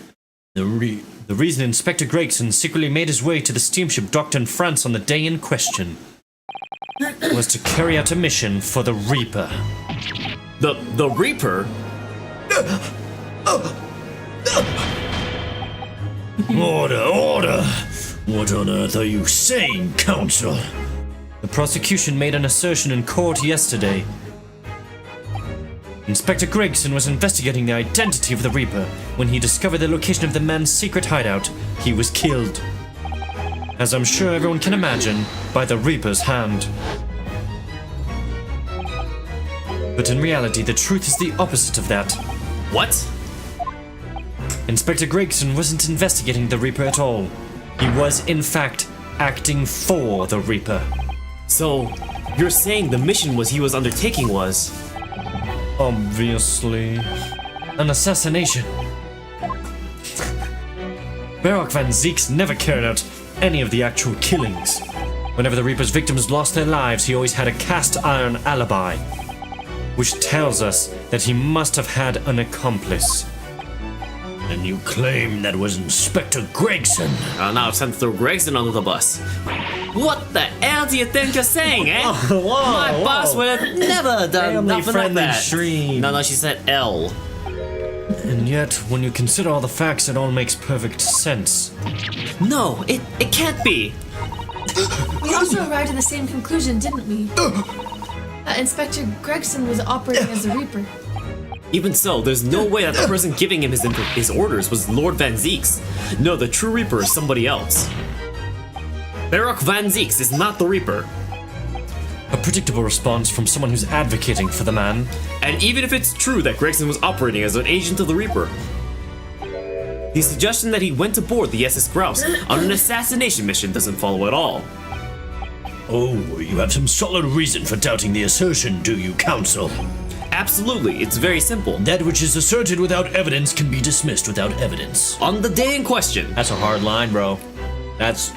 The reason Inspector Gregson secretly made his way to the steamship docked in France on the day in question was to carry out a mission for the Reaper. The Reaper? Order, order! What on earth are you saying, Counsel? The prosecution made an assertion in court yesterday. Inspector Gregson was investigating the identity of the Reaper. When he discovered the location of the man's secret hideout, he was killed. As I'm sure everyone can imagine, by the Reaper's hand. But in reality, the truth is the opposite of that. What? Inspector Gregson wasn't investigating the Reaper at all. He was, in fact, acting for the Reaper. So, you're saying the mission he was undertaking was... Obviously. An assassination. Baroque Van Zeeks never carried out any of the actual killings. Whenever the Reaper's victims lost their lives, he always had a cast iron alibi, which tells us that he must have had an accomplice. And you claim that was Inspector Gregson? Now it's time to throw Gregson under the bus. What the hell do you think you're saying, eh? My boss would have never done nothing like that. Shreen. No, she said L. And yet, when you consider all the facts, it all makes perfect sense. No, it can't be. We also arrived at the same conclusion, didn't we? Inspector Gregson was operating as the Reaper. Even so, there's no way that the person giving him his orders was Lord Van Zeeks. No, the true Reaper is somebody else. Baroque Van Zeeks is not the Reaper. A predictable response from someone who's advocating for the man. And even if it's true that Gregson was operating as an agent of the Reaper, the suggestion that he went aboard the SS Grouse on an assassination mission doesn't follow at all. Oh, you have some solid reason for doubting the assertion, do you, Counsel? Absolutely, it's very simple. That which is asserted without evidence can be dismissed without evidence. On the day in question, That's a hard line, bro. That's...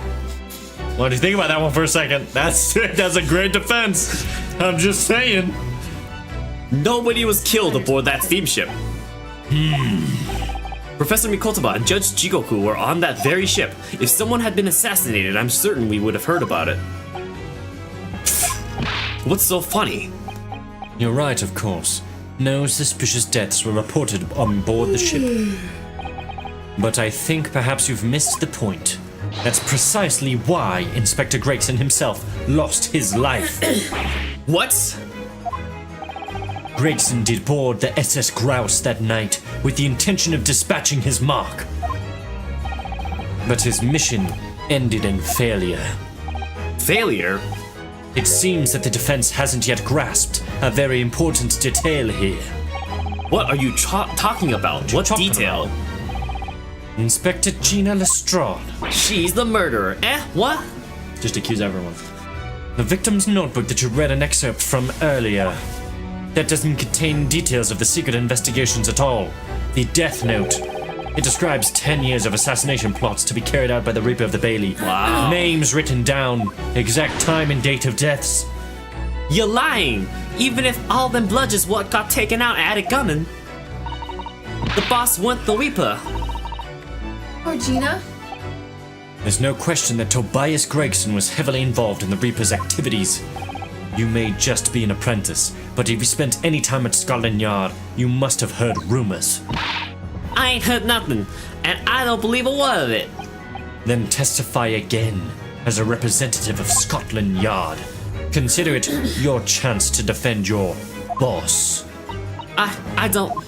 What do you think about that one for a second? That's a great defense. I'm just saying. nobody was killed aboard that steamship. Professor Mikotoba and Judge Jigoku were on that very ship. If someone had been assassinated, I'm certain we would have heard about it. What's so funny? You're right, of course. No suspicious deaths were reported on board the ship. But I think perhaps you've missed the point. That's precisely why Inspector Gregson himself lost his life. What? Gregson did board the SS Grouse that night with the intention of dispatching his mark. But his mission ended in failure. Failure? It seems that the defense hasn't yet grasped a very important detail here. What are you talking about? What detail? Inspector Gina Lestrade. She's the murderer. Eh? What? Just accuse everyone. The victim's notebook that you read an excerpt from earlier. That doesn't contain details of the secret investigations at all. The Death Note. It describes 10 years of assassination plots to be carried out by the Reaper of the Bailey. Wow. Names written down, exact time and date of deaths. You're lying! Even if all them bludgers what got taken out at it gunning, the boss went the Reaper. Or Gina? There's no question that Tobias Gregson was heavily involved in the Reaper's activities. You may just be an apprentice, but if you spent any time at Scotland Yard, you must have heard rumors. I ain't heard nothing, and I don't believe a word of it. Then testify again as a representative of Scotland Yard. Consider it your chance to defend your boss. I don't...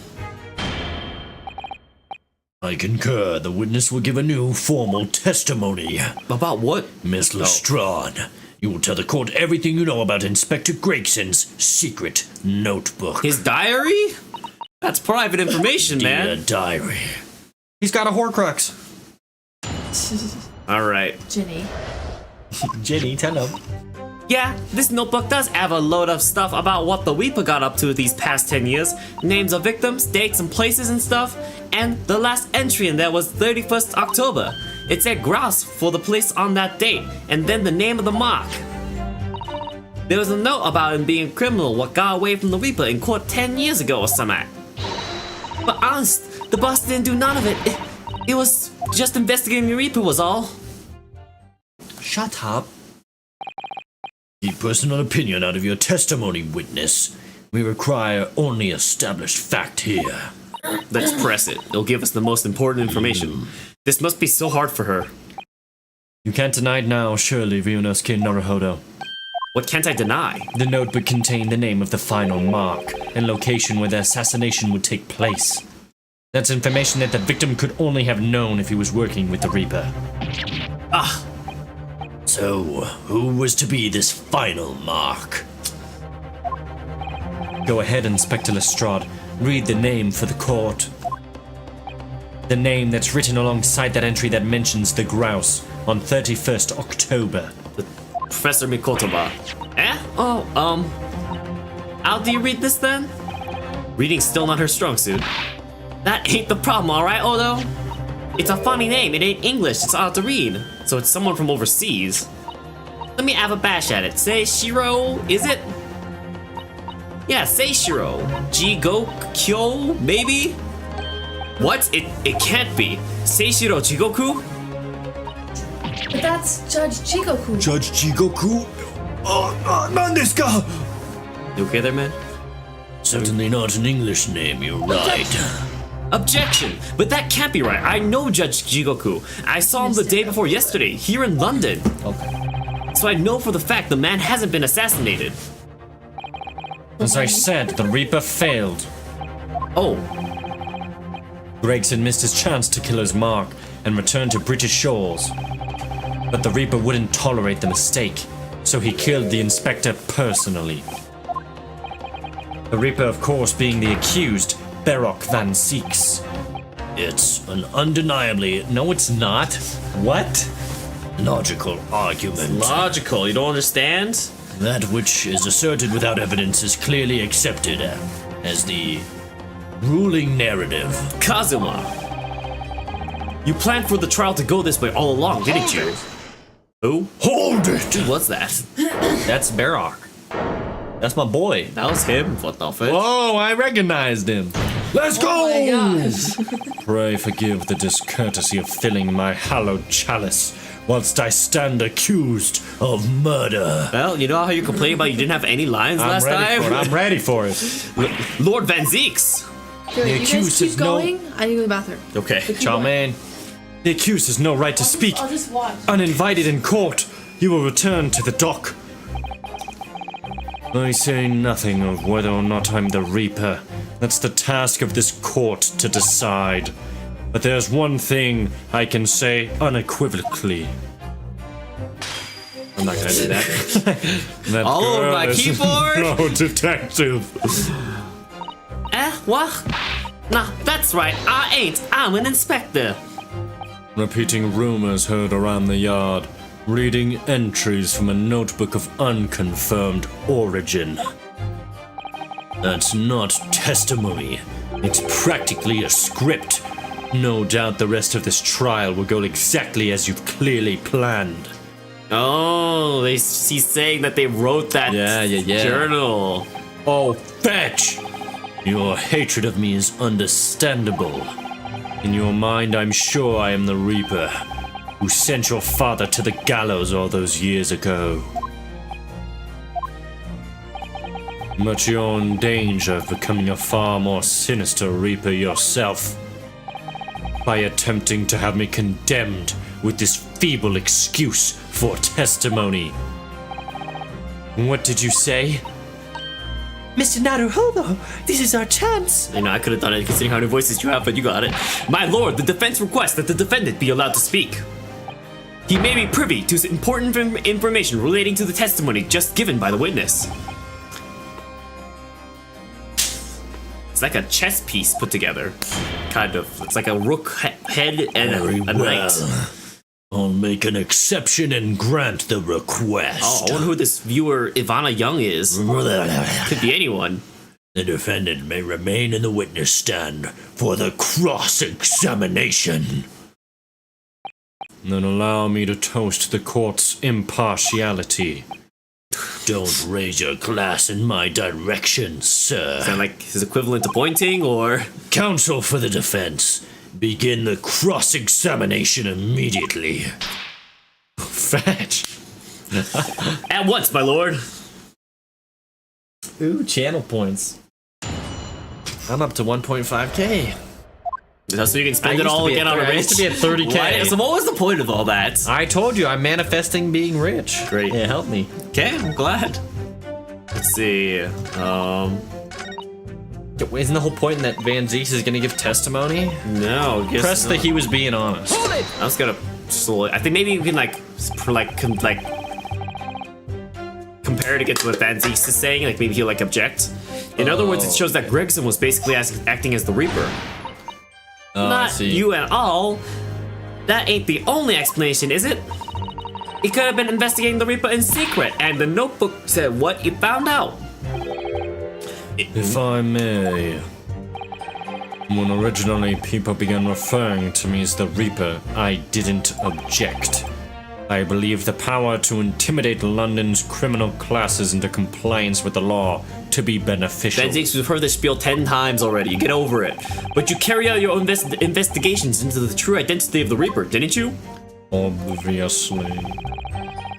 I concur. The witness will give a new formal testimony. About what? Miss Lestrade, you will tell the court everything you know about Inspector Gregson's secret notebook. His diary? That's private information, Dear man. diary. He's got a Horcrux. Alright. Ginny. Jenny, tell him. Yeah, this notebook does have a load of stuff about what the Reaper got up to these past 10 years. Names of victims, dates and places and stuff. And the last entry in there was 31st October. It said grouse for the place on that date, and then the name of the mark. There was a note about him being a criminal what got away from the Reaper in court 10 years ago or something. But honest, the boss didn't do none of it. It was just investigating the Reaper was all. Shut up. Keep personal opinion out of your testimony, witness. We require only established fact here. Let's press it. It'll give us the most important information. This must be so hard for her. You can't deny it now, surely, Ryunosuke Naruhodo. What can't I deny? The note would contain the name of the final mark and location where the assassination would take place. That's information that the victim could only have known if he was working with the Reaper. So, who was to be this final mark? Go ahead, Inspector Lestrade. Read the name for the court. The name that's written alongside that entry that mentions the grouse on 31st October. Professor Mikotoba. Eh? Oh, how do you read this then? Reading's still not her strong suit. That ain't the problem, alright, Odo? It's a funny name, it ain't English, it's hard to read. So it's someone from overseas. Let me have a bash at it. Seishiro, is it? Yeah, Seishiro. Jigokyo, maybe? What? It can't be. Seishiro Jigoku? But that's Judge Jigoku. Judge Jigoku? Nandesu ka? You okay there, man? Certainly not an English name, you're right. Objection! But that can't be right. I know Judge Jigoku. I saw him the day before yesterday, here in London. Okay. So I know for the fact the man hasn't been assassinated. As I said, the Reaper failed. Oh, Gregson missed his chance to kill his mark and return to British shores. But the Reaper wouldn't tolerate the mistake, so he killed the inspector personally. The Reaper, of course, being the accused, Barok van Seeks. It's an undeniably No, it's not. What? logical argument. logical. You don't understand? That which is asserted without evidence is clearly accepted as the ruling narrative. Kazuma. You planned for the trial to go this way all along, didn't you? Who? Hold it! Who was that? That's Barok. That's my boy. That was him. What the fuck? Oh, I recognized him. Let's go! Oh my gosh. Pray forgive the discourtesy of filling my hallowed chalice whilst I stand accused. Of murder. Well, you know how you complained about you didn't have any lines last time? I'm ready for it. Lord Van Zeeks. Okay, wait, you guys accused keep is no- going. I need to go to the bathroom. Okay. Keep Chow going. man. The accused has no right to speak. I'll just watch. Uninvited in court, you will return to the dock. I say nothing of whether or not I'm the Reaper. That's the task of this court to decide. But there's one thing I can say unequivocally. I'm not gonna do that. That All over girl my is keyboard? no detective. What? Nah, that's right. I ain't. I'm an inspector. Repeating rumors heard around the yard. Reading entries from a notebook of unconfirmed origin. That's not testimony. It's practically a script. No doubt the rest of this trial will go exactly as you've clearly planned. Oh, he's saying that they wrote that Yeah. journal. Oh, fetch! Your hatred of me is understandable. In your mind, I'm sure I am the Reaper, who sent your father to the gallows all those years ago. But you're in danger of becoming a far more sinister Reaper yourself by attempting to have me condemned with this feeble excuse for testimony. What did you say? Mr. Naruhodo, this is our chance. You know, I could have done it considering how many voices you have, but you got it. My lord, the defense requests that the defendant be allowed to speak. He may be privy to important information relating to the testimony just given by the witness. It's like a chess piece put together. Kind of. It's like a rook head and Very a knight. well. I'll make an exception and grant the request. Oh, I wonder who this viewer Ivana Young is. Could be anyone. The defendant may remain in the witness stand for the cross-examination. Then allow me to toast the court's impartiality. Don't raise your glass in my direction, sir. Sound like his equivalent to pointing, or Counsel for the defense, begin the cross-examination immediately. Fetch! at once, my lord. Ooh, channel points. I'm up to 1.5k. So you can spend I it used to all be again at on a I rich? used to be at 30K. Why- So what was the point of all that? I told you, I'm manifesting being rich. Great. Yeah, help me. Okay, I'm glad. Let's see. Isn't the whole point that Van Zeeks is gonna give testimony? No. Guess Press that not. he was being honest. Hold it! I was gonna slowly. I think maybe you can compare it against what Van Zeeks is saying. Like maybe he'll object. In other words, it shows that Gregson was basically acting as the Reaper. I Not see. you at all. That ain't the only explanation, is it? He could have been investigating the Reaper in secret, and the notebook said what he found out. If I may. When originally people began referring to me as the Reaper, I didn't object. I believe the power to intimidate London's criminal classes into compliance with the law to be beneficial. Van Zeeks, we've heard this spiel 10 times already. Get over it. But you carry out your own investigations into the true identity of the Reaper, didn't you? Obviously.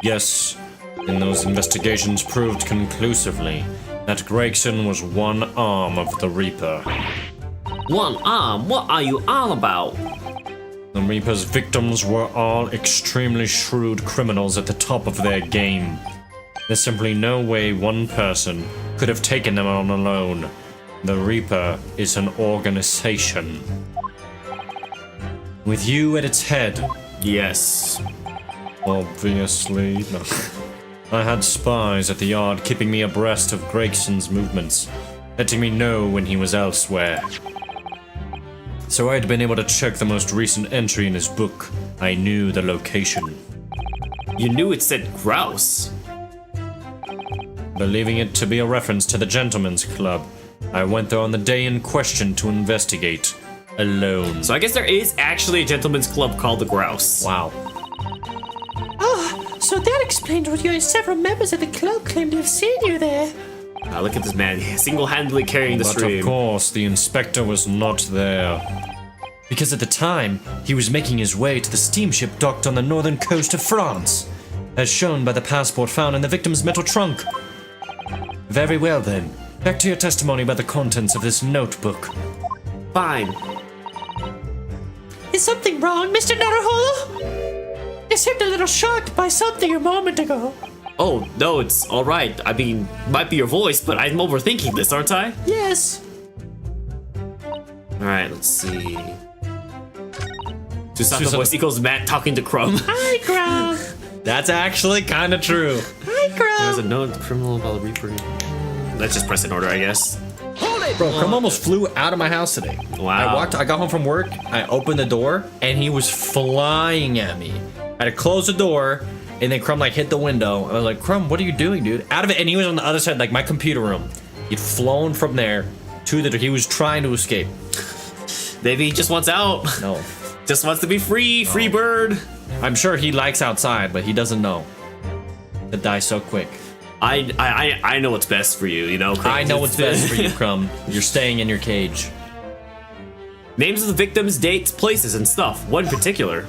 Yes, and those investigations proved conclusively that Gregson was one arm of the Reaper. One arm? What are you on about? The Reaper's victims were all extremely shrewd criminals at the top of their game. There's simply no way one person could have taken them on alone. The Reaper is an organization. With you at its head, Yes. obviously. No. I had spies at the yard keeping me abreast of Gregson's movements, letting me know when he was elsewhere. So I'd been able to check the most recent entry in his book. I knew the location. You knew it said grouse. Believing it to be a reference to the Gentleman's Club, I went there on the day in question to investigate. Alone. So I guess there is actually a gentleman's club called the Grouse. Wow. Ah, so that explains why you and several members of the club claim to have seen you there. Look at this man, single-handedly carrying the But stream. of course, the inspector was not there. Because at the time, he was making his way to the steamship docked on the northern coast of France, as shown by the passport found in the victim's metal trunk. Very well then, back to your testimony about the contents of this notebook. Fine. Is something wrong, Mr. Naruhodo? You seemed a little shocked by something a moment ago. Oh, no, it's alright. I mean, might be your voice, but I'm overthinking this, aren't I? Yes. Alright, let's see. Susaka Susaka- voice equals Matt talking to Crumb. Hi, Grom. That's actually kind of true. Hi, There's a Grom. known criminal about the Reaper. Let's just press in order, I guess. Hold it! Bro, Crumb almost flew out of my house today. Wow. I got home from work, I opened the door, and he was flying at me. I had to close the door, and then Crumb hit the window. I was like, Crumb, what are you doing, dude? Out of it, and he was on the other side, my computer room. He'd flown from there to the door. He was trying to escape. Maybe he just wants out. No. Just wants to be free. Free bird. I'm sure he likes outside, but he doesn't know. It dies so quick. I know what's best for you, you know? I know what's best for you, Crumb. You're staying in your cage. Names of the victims, dates, places, and stuff. What in particular?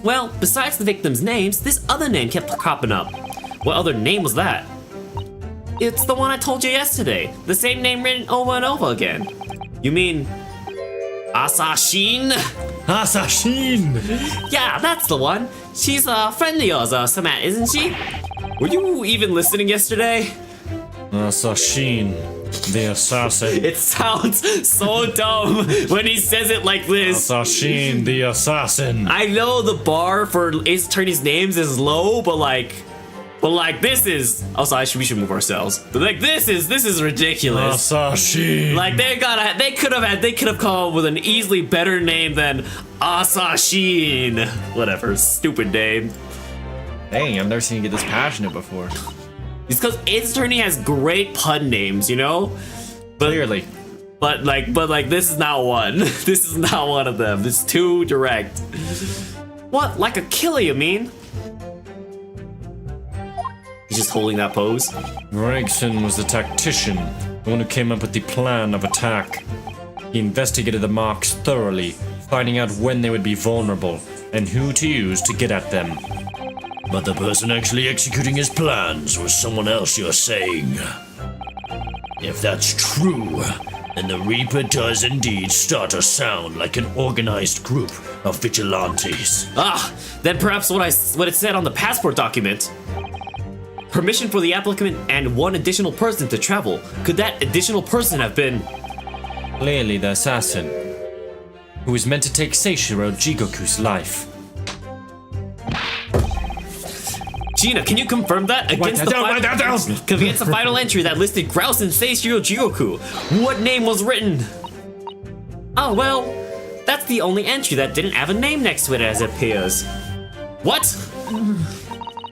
Well, besides the victims' names, this other name kept cropping up. What other name was that? It's the one I told you yesterday. The same name written over and over again. You mean... Asashin? Assassin! Yeah, that's the one. She's a friend of yours, Samat, isn't she? Were you even listening yesterday? Assassin, the assassin. It sounds so dumb when he says it like this. Assassin, the assassin. I know the bar for Ace Attorney's names is low, but this is. Also, we should move ourselves. But this is ridiculous. Assassin. Like they could have come up with an easily better name than Asashin. Whatever, stupid name. Dang, I've never seen you get this passionate before. It's because Ace Attorney has great pun names, you know. Clearly. But this is not one. This is not one of them. It's too direct. What? Like a killer, you mean? He's just holding that pose. Gregson was the tactician, the one who came up with the plan of attack. He investigated the marks thoroughly, finding out when they would be vulnerable and who to use to get at them. But the person actually executing his plans was someone else, you're saying? If that's true, And the Reaper does indeed start to sound like an organized group of vigilantes. Ah, then perhaps what it said on the passport document. Permission for the applicant and one additional person to travel. Could that additional person have been... Clearly the assassin, who was meant to take Seishiro Jigoku's life. Gina, can you confirm that? Against the final entry that listed Grouse and Seishiro Jigoku, what name was written? Oh, well, that's the only entry that didn't have a name next to it as it appears. What?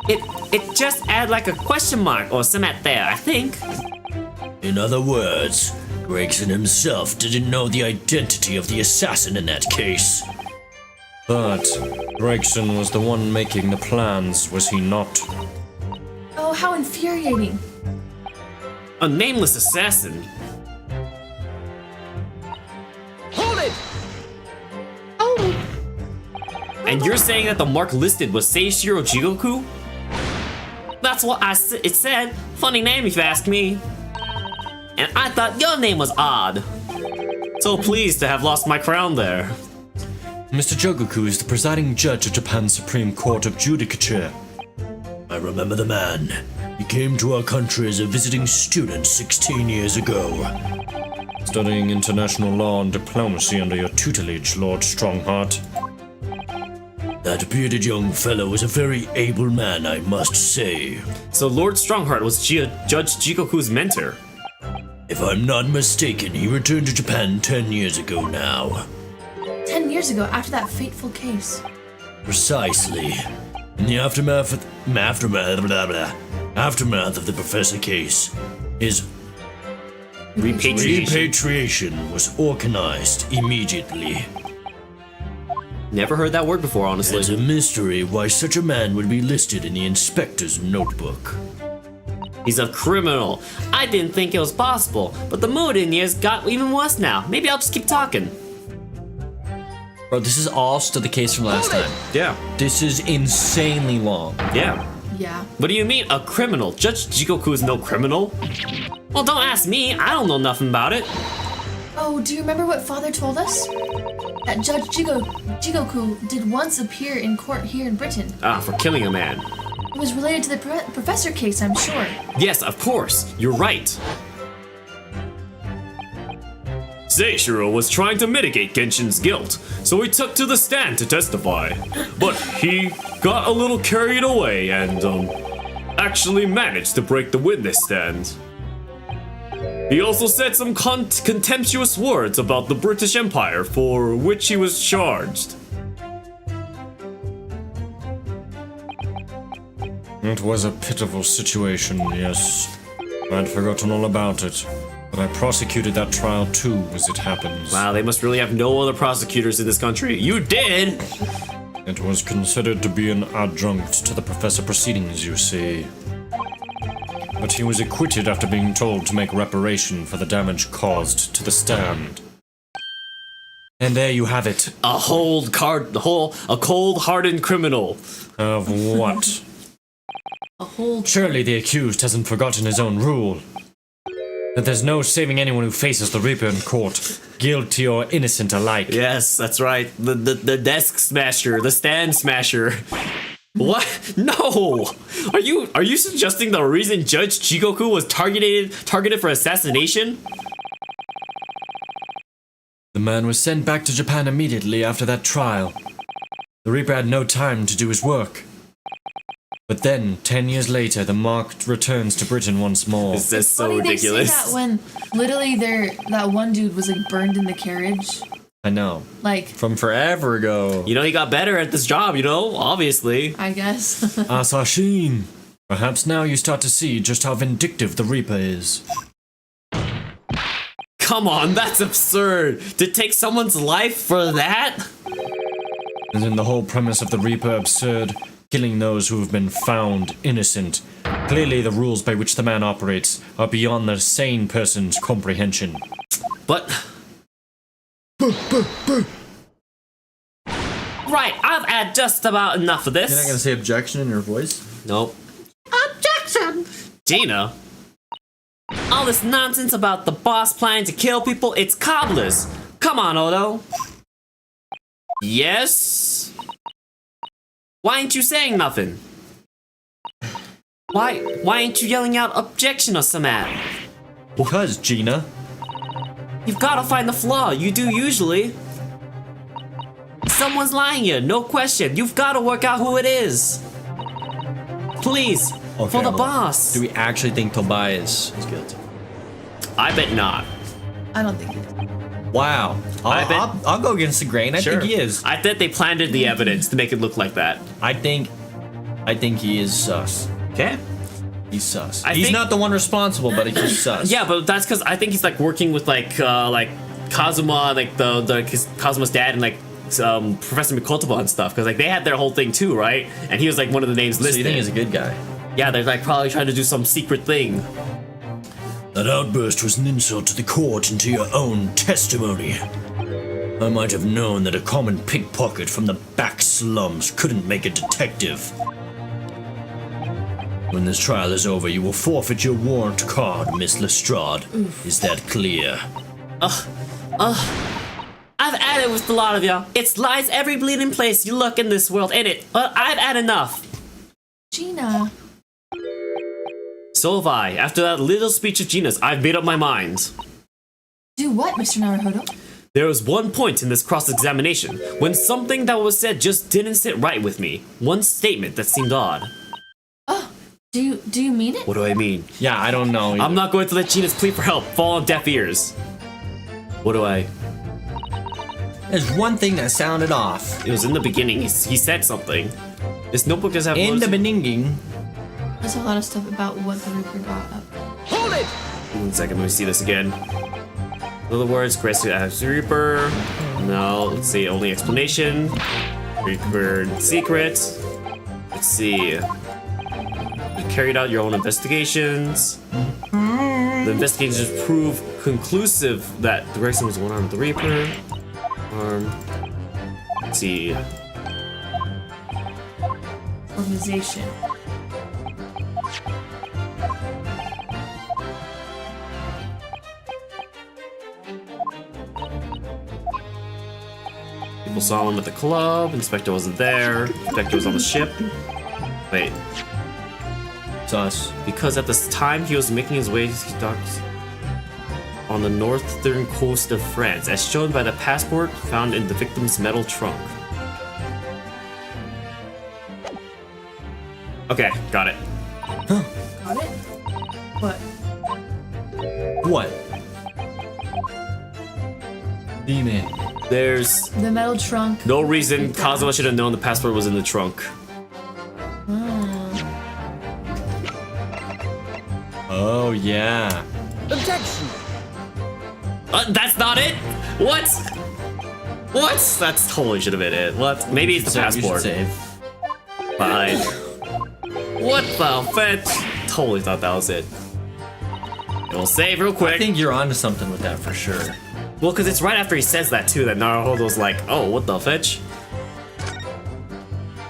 It just had like a question mark or some at there, I think. In other words, Gregson himself didn't know the identity of the assassin in that case. But Gregson was the one making the plans, was he not? Oh, how infuriating. A nameless assassin. Hold it! Oh, And you're saying that the mark listed was Seishiro Jigoku? That's what it said. Funny name if you ask me. And I thought your name was odd. So pleased to have lost my crown there. Mr. Jogoku is the presiding judge of Japan's Supreme Court of Judicature. I remember the man. He came to our country as a visiting student 16 years ago. Studying international law and diplomacy under your tutelage, Lord Strongheart. That bearded young fellow was a very able man, I must say. So Lord Strongheart was Judge Jigoku's mentor. If I'm not mistaken, he returned to Japan 10 years ago now. 10 years ago, after that fateful case. Precisely. In the aftermath of the professor case, his repatriation was organized immediately. Never heard that word before, honestly. It's a mystery why such a man would be listed in the inspector's notebook. He's a criminal. I didn't think it was possible, but the mood in here's got even worse now. Maybe I'll just keep talking. Bro, this is all still the case from last time. Yeah. This is insanely long. Yeah. Yeah. What do you mean, a criminal? Judge Jigoku is no criminal. Well, don't ask me. I don't know nothing about it. Oh, do you remember what Father told us? That Judge Jigoku did once appear in court here in Britain. Ah, for killing a man. It was related to the professor case, I'm sure. Yes, of course. You're right. Seishiro was trying to mitigate Genshin's guilt, so he took to the stand to testify. But he got a little carried away and, actually managed to break the witness stand. He also said some contemptuous words about the British Empire, for which he was charged. It was a pitiful situation, yes. I'd forgotten all about it. But I prosecuted that trial too, as it happens. Wow, they must really have no other prosecutors in this country. You did! It was considered to be an adjunct to the professor proceedings, you see. But he was acquitted after being told to make reparation for the damage caused to the stand. And there you have it. A cold-hardened criminal. Of what? A whole. Surely the accused hasn't forgotten his own rule. That there's no saving anyone who faces the Reaper in court, guilty or innocent alike. Yes, that's right. The desk smasher, the stand smasher. What? No! Are you suggesting the reason Judge Jigoku was targeted for assassination? The man was sent back to Japan immediately after that trial. The Reaper had no time to do his work. But then, 10 years later, the mark returns to Britain once more. This is so Funny ridiculous. They say that when literally that one dude was like burned in the carriage. I know. Like, From forever ago. You know, he got better at this job, you know, obviously. I guess. Asashin! Perhaps now you start to see just how vindictive the Reaper is. Come on, that's absurd. To take someone's life for that? Isn't the whole premise of the Reaper absurd? Killing those who have been found innocent. Clearly the rules by which the man operates are beyond the sane person's comprehension. But... Right, I've had just about enough of this. You're not gonna say objection in your voice? Nope. objection! Gina? All this nonsense about the boss planning to kill people, it's cobblers. Come on, Odo. Yes? Why ain't you saying nothing? Why ain't you yelling out objection or some at? Because, Gina. You've gotta find the flaw, you do usually. Someone's lying here, no question. You've gotta work out who it is. Please, for the boss. Do we actually think Tobias is guilty? I bet not. I don't think it is. Wow. I'll go against the grain. I think he is. I bet they planted the evidence to make it look like that. I think he is sus. Okay. He's sus. I He's think- not the one responsible, but he's sus. Yeah, but that's because I think he's like working with like Kazuma, like his Kazuma's dad, and like Professor Mikotoba and stuff. Because like they had their whole thing too, right? And he was like one of the names So listed. you think he's a good guy? Yeah, they're like probably trying to do some secret thing. That outburst was an insult to the court and to your own testimony. I might have known that a common pickpocket from the back slums couldn't make a detective. When this trial is over, you will forfeit your warrant card, Miss Lestrade. Is that clear? I've had it with a lot of y'all. It's lies every bleeding place you look in this world, ain't it? I've had enough. Gina. So have I. After that little speech of Gina's, I've made up my mind. Do what, Mr. Naruhodo? There was one point in this cross-examination when something that was said just didn't sit right with me. One statement that seemed odd. Oh, do you mean it? What do I mean? Yeah, I don't know. I'm not going to let Gina's plea for help fall on deaf ears. What do I... There's one thing that sounded off. It was in the beginning. He said something. This notebook does have... In loads- the beginning. There's a lot of stuff about what the Reaper got up. Hold it! 1 second, let me see this again. In other words, Gracie as Reaper. No, let's see, only explanation. Reaper secret. Let's see. You carried out your own investigations. The investigations prove conclusive that Gregson was one arm of the Reaper. Let's see. Organization. People saw him at the club. Inspector wasn't there. Inspector was on the ship. Wait. Sus. Because at this time he was making his way to docks on the northern coast of France, as shown by the passport found in the victim's metal trunk. Okay, got it. Got it? What? What? Demon. There's The metal trunk. no reason Kazuma should have known the passport was in the trunk. Oh, yeah. Objection! That's not it? What? What? That's totally should have been it. What? Maybe it's the So you should passport. save. Fine. What the fetch? Totally thought that was it. We'll save real quick. I think you're onto something with that for sure. Well, because it's right after he says that too that Naruhodo's like, oh, what the fetch?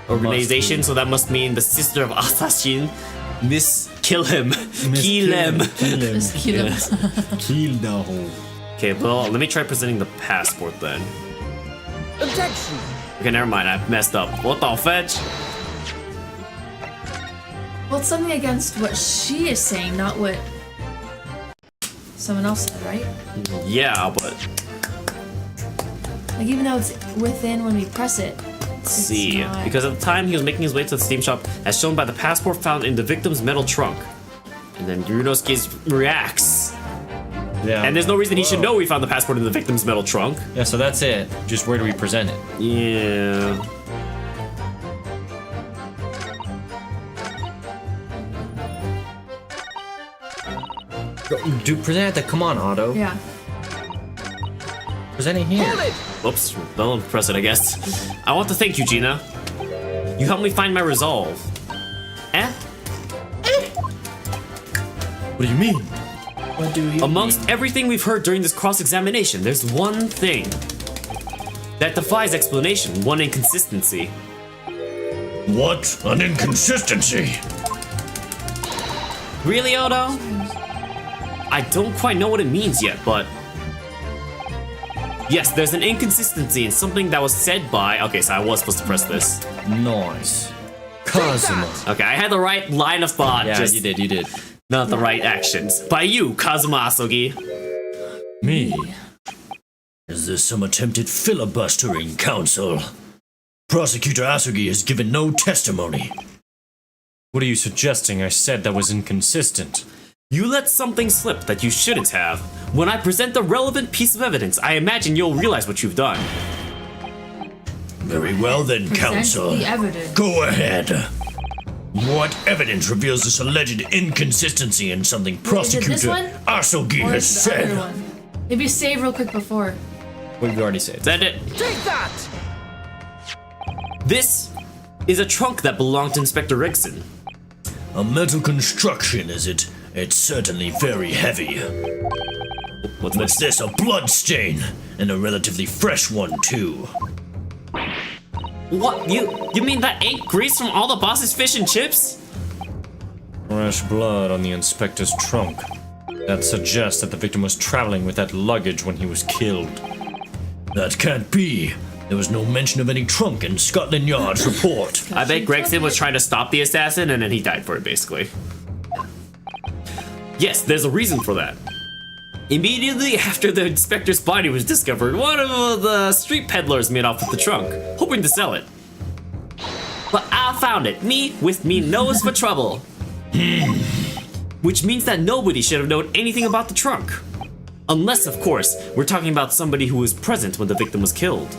Organization, so that must mean the sister of Assassin. Miss Kill him. Kill him. Just cute. Kill the hole. Okay, well, let me try presenting the passport then. Objection! Okay, never mind, I messed up. What the fetch? Well, it's something against what she is saying, not what someone else said, right? Yeah, but Like, even though it's within when we press it, let's see. Because at the time he was making his way to the steam shop, as shown by the passport found in the victim's metal trunk. And then Yunosuke reacts. Yeah. And there's no reason he should know we found the passport in the victim's metal trunk. Yeah, so that's it. Just where do we present it? Yeah. Do present it. Come on, Otto. Yeah. Present it here. Hold it! Whoops, don't press it, I guess. I want to thank you, Gina. You helped me find my resolve. Eh? What do you mean? What do you Amongst everything we've heard during this cross-examination, there's one thing that defies explanation, one inconsistency. What? An inconsistency? Really, Odo? I don't quite know what it means yet, but... Yes, there's an inconsistency in something that was said by... Okay, so I was supposed to press this. Nice. Kazuma. Okay, I had the right line of thought. Yeah, just you did. not the right actions. By you, Kazuma Asogi. Me? Is this some attempted filibustering, Council? Prosecutor Asugi has given no testimony. What are you suggesting? I said that was inconsistent. You let something slip that you shouldn't have. When I present the relevant piece of evidence, I imagine you'll realize what you've done. Very well then, Present Council. the evidence. Go ahead. What evidence reveals this alleged inconsistency in something Is it Prosecutor this one? Asugi Or has is it the other said? one? Maybe save real quick before. We've already said. Send it. Take that! This is a trunk that belonged to Inspector Rickson. A metal construction, is it? It's certainly very heavy. What's What's this? this? A blood stain, and a relatively fresh one too. What? You mean that ain't grease from all the boss's fish and chips? Fresh blood on the inspector's trunk. That suggests that the victim was traveling with that luggage when he was killed. That can't be. There was no mention of any trunk in Scotland Yard's report. I bet Gregson was trying to stop the assassin and then he died for it, basically. Yes, there's a reason for that. Immediately after the inspector's body was discovered, one of the street peddlers made off with the trunk, hoping to sell it. But I found it, me with me nose for trouble. Which means that nobody should have known anything about the trunk. Unless, of course, we're talking about somebody who was present when the victim was killed.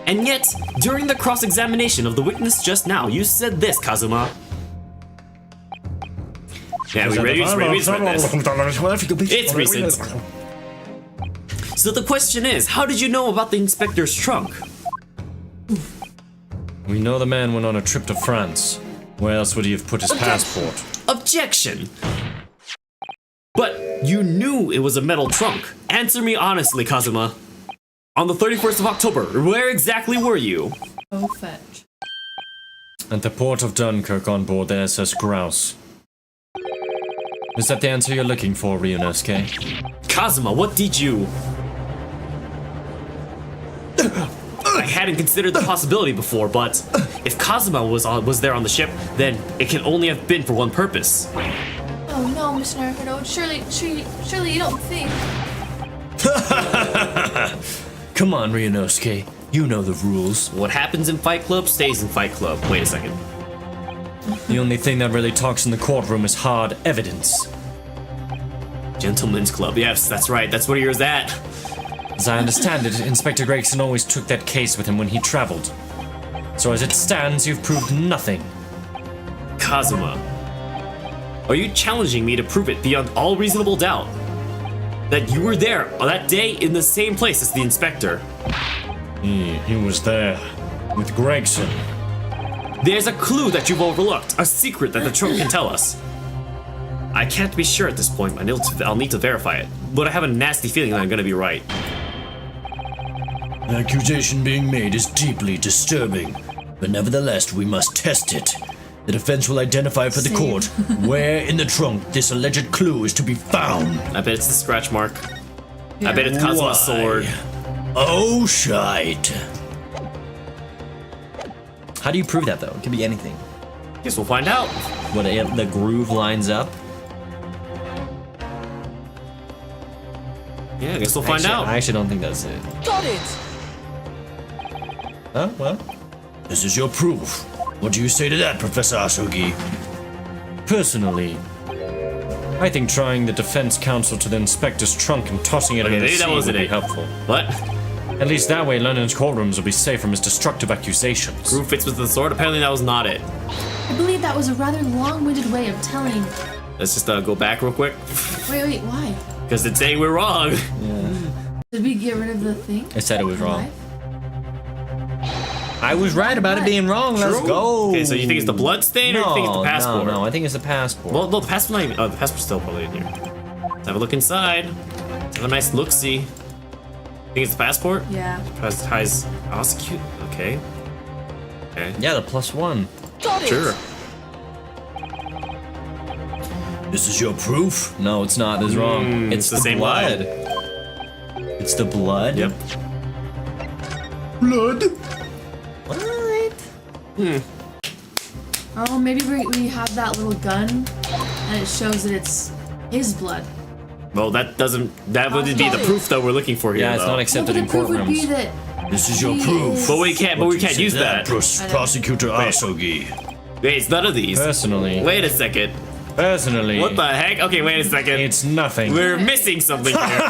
And yet, during the cross-examination of the witness just now, you said this, Kazuma. Yeah, we ready to read this? It's recent. So the question is, how did you know about the inspector's trunk? We know the man went on a trip to France. Where else would he have put his passport? Objection! But you knew it was a metal trunk. Answer me honestly, Kazuma. On the 31st of October, where exactly were you? Oh, fetch. At the port of Dunkirk on board the SS Grouse. Is that the answer you're looking for, Ryunosuke? Kazuma, what did you... I hadn't considered the possibility before, but if Kazuma was there on the ship, then it can only have been for one purpose. Oh no, Mr. Naruto. Surely you don't think. Come on, Ryunosuke. You know the rules. What happens in Fight Club stays in Fight Club. Wait a second. The only thing that really talks in the courtroom is hard evidence. Gentleman's Club, yes, that's right, that's where he was at. As I understand it, Inspector Gregson always took that case with him when he traveled. So as it stands, you've proved nothing. Kazuma, are you challenging me to prove it beyond all reasonable doubt? That you were there on that day in the same place as the inspector? He was there with Gregson. There's a clue that you've overlooked, a secret that the trunk can tell us. I can't be sure at this point, I'll need to verify it, but I have a nasty feeling that I'm gonna be right. The accusation being made is deeply disturbing, but nevertheless we must test it. The defense will identify for the Same. court where in the trunk this alleged clue is to be found. I bet it's the scratch mark. I bet it's Kazuma's Why? sword. Oh, shite. How do you prove that though? It could be anything. Guess we'll find out. What the groove lines up? Yeah, I guess we'll find out. I actually don't think that's it. Got it! Oh well. This is your proof. What do you say to that, Professor Asugi? Personally, I think trying the defense counsel to the inspector's trunk and tossing it Okay, in the maybe that sea would wasn't be it. helpful. What? At least that way London's courtrooms will be safe from his destructive accusations. Groove fits with the sword? Apparently that was not it. I believe that was a rather long-winded way of telling. Let's just go back real quick. Wait, why? Because it's saying we're wrong. Did we get rid of the thing? It said it was wrong. Alive? I was right about it being wrong. Let's go. Okay, so you think it's the blood stain or you think it's the passport? No, I think it's the passport. Well, no, the passport's not even. Oh, the passport's still probably in here. Let's have a look inside. Let's have a nice look-see. Think it's the passport? Yeah. Ties prosecute. Okay. Okay. yeah, the +1. Got it! Sure. This is your proof? No, it's not. This is wrong. It's the the same blood. It's the blood? Yep. Blood? Oh, maybe we have that little gun, and it shows that it's his blood. Well, that wouldn't be the proof that we're looking for here. Yeah, it's though. not accepted Well, in the proof would be courtrooms. that This is your he proof. is- But we can't use that. Prosecutor Asogi. Wait, it's none of these. Personally. Wait a second. Personally. What the heck? Okay, wait a second. It's nothing. We're missing something here.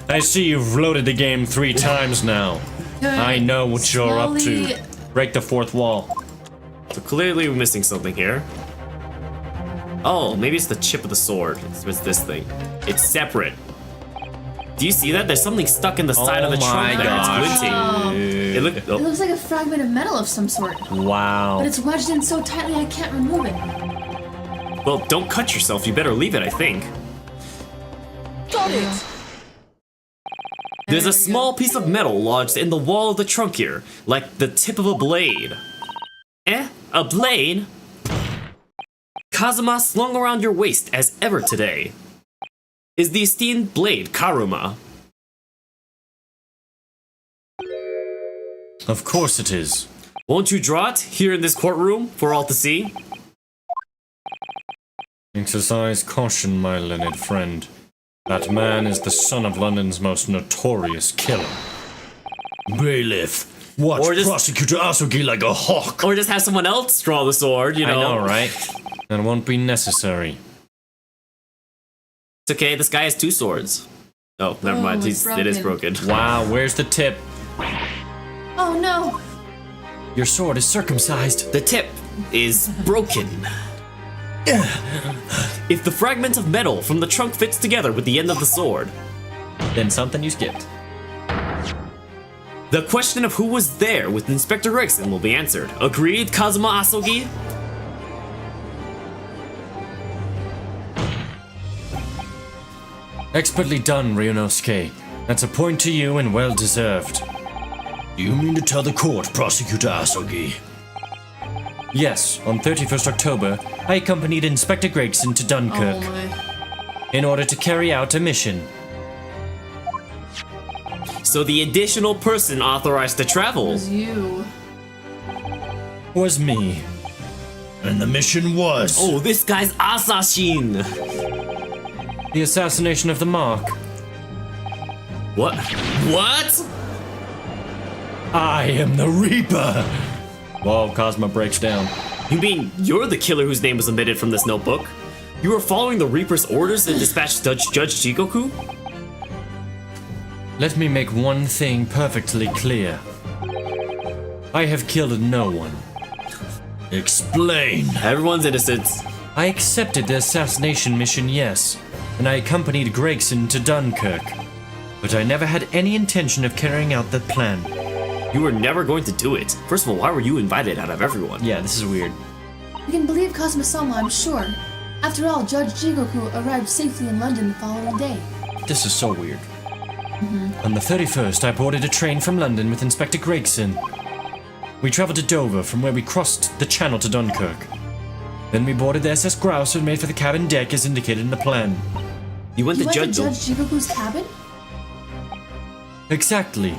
I see you've loaded the game 3 times now. I know what you're up to. Slowly- Break the 4th wall. So clearly we're missing something here. Oh, maybe it's the chip of the sword. It's this thing. It's separate. Do you see that? There's something stuck in the side of the trunk there. It's glinting. It It look. looks like a fragment of metal of some sort, Wow. but it's wedged in so tightly I can't remove it. Well, don't cut yourself. You better leave it, I think. Got it! There's a we go. small piece of metal lodged in the wall of the trunk here, like the tip of a blade. Eh? A blade? Kazuma slung around your waist as ever today. Is the esteemed blade Karuma? Of course it is. Won't you draw it here in this courtroom for all to see? Exercise caution, my learned friend. That man is the son of London's most notorious killer. Bailiff. Watch Or just- Prosecutor Asogi like a hawk. Or just have someone else draw the sword, you know? I know, right? That won't be necessary. It's okay, this guy has 2 swords. Oh, never Oh, mind. it's It is broken. Wow, where's the tip? Oh no! Your sword is circumcised. The tip is broken. If the fragment of metal from the trunk fits together with the end of the sword, Then something you skipped. the question of who was there with Inspector Gregson will be answered. Agreed, Kazuma Asogi? Expertly done, Ryunosuke. That's a point to you and well deserved. Do you mean to tell the court, Prosecutor Asogi? Yes, on 31st October, I accompanied Inspector Gregson to Oh Dunkirk my. in order to carry out a mission. So the additional person authorized to travel. It was you. Was me. And the mission was... Oh, this guy's assassin! The assassination of the Mark. What? What? I am the Reaper! Whoa, Cosmo breaks down. You mean you're the killer whose name was omitted from this notebook? You were following the Reaper's orders and dispatched Judge Jigoku? Let me make one thing perfectly clear. I have killed no one. Explain. Everyone's innocent. I accepted the assassination mission, yes, and I accompanied Gregson to Dunkirk. But I never had any intention of carrying out that plan. You were never going to do it. First of all, why were you invited out of everyone? Yeah, this is weird. We can believe Cosmosoma, I'm sure. After all, Judge Jigoku arrived safely in London the following day. This is so weird. On the 31st, I boarded a train from London with Inspector Gregson. We traveled to Dover, from where we crossed the Channel to Dunkirk. Then we boarded the SS Grouse and made for the cabin deck as indicated in the plan. You went You to went Judge. to Judge Jigoku's cabin? Exactly.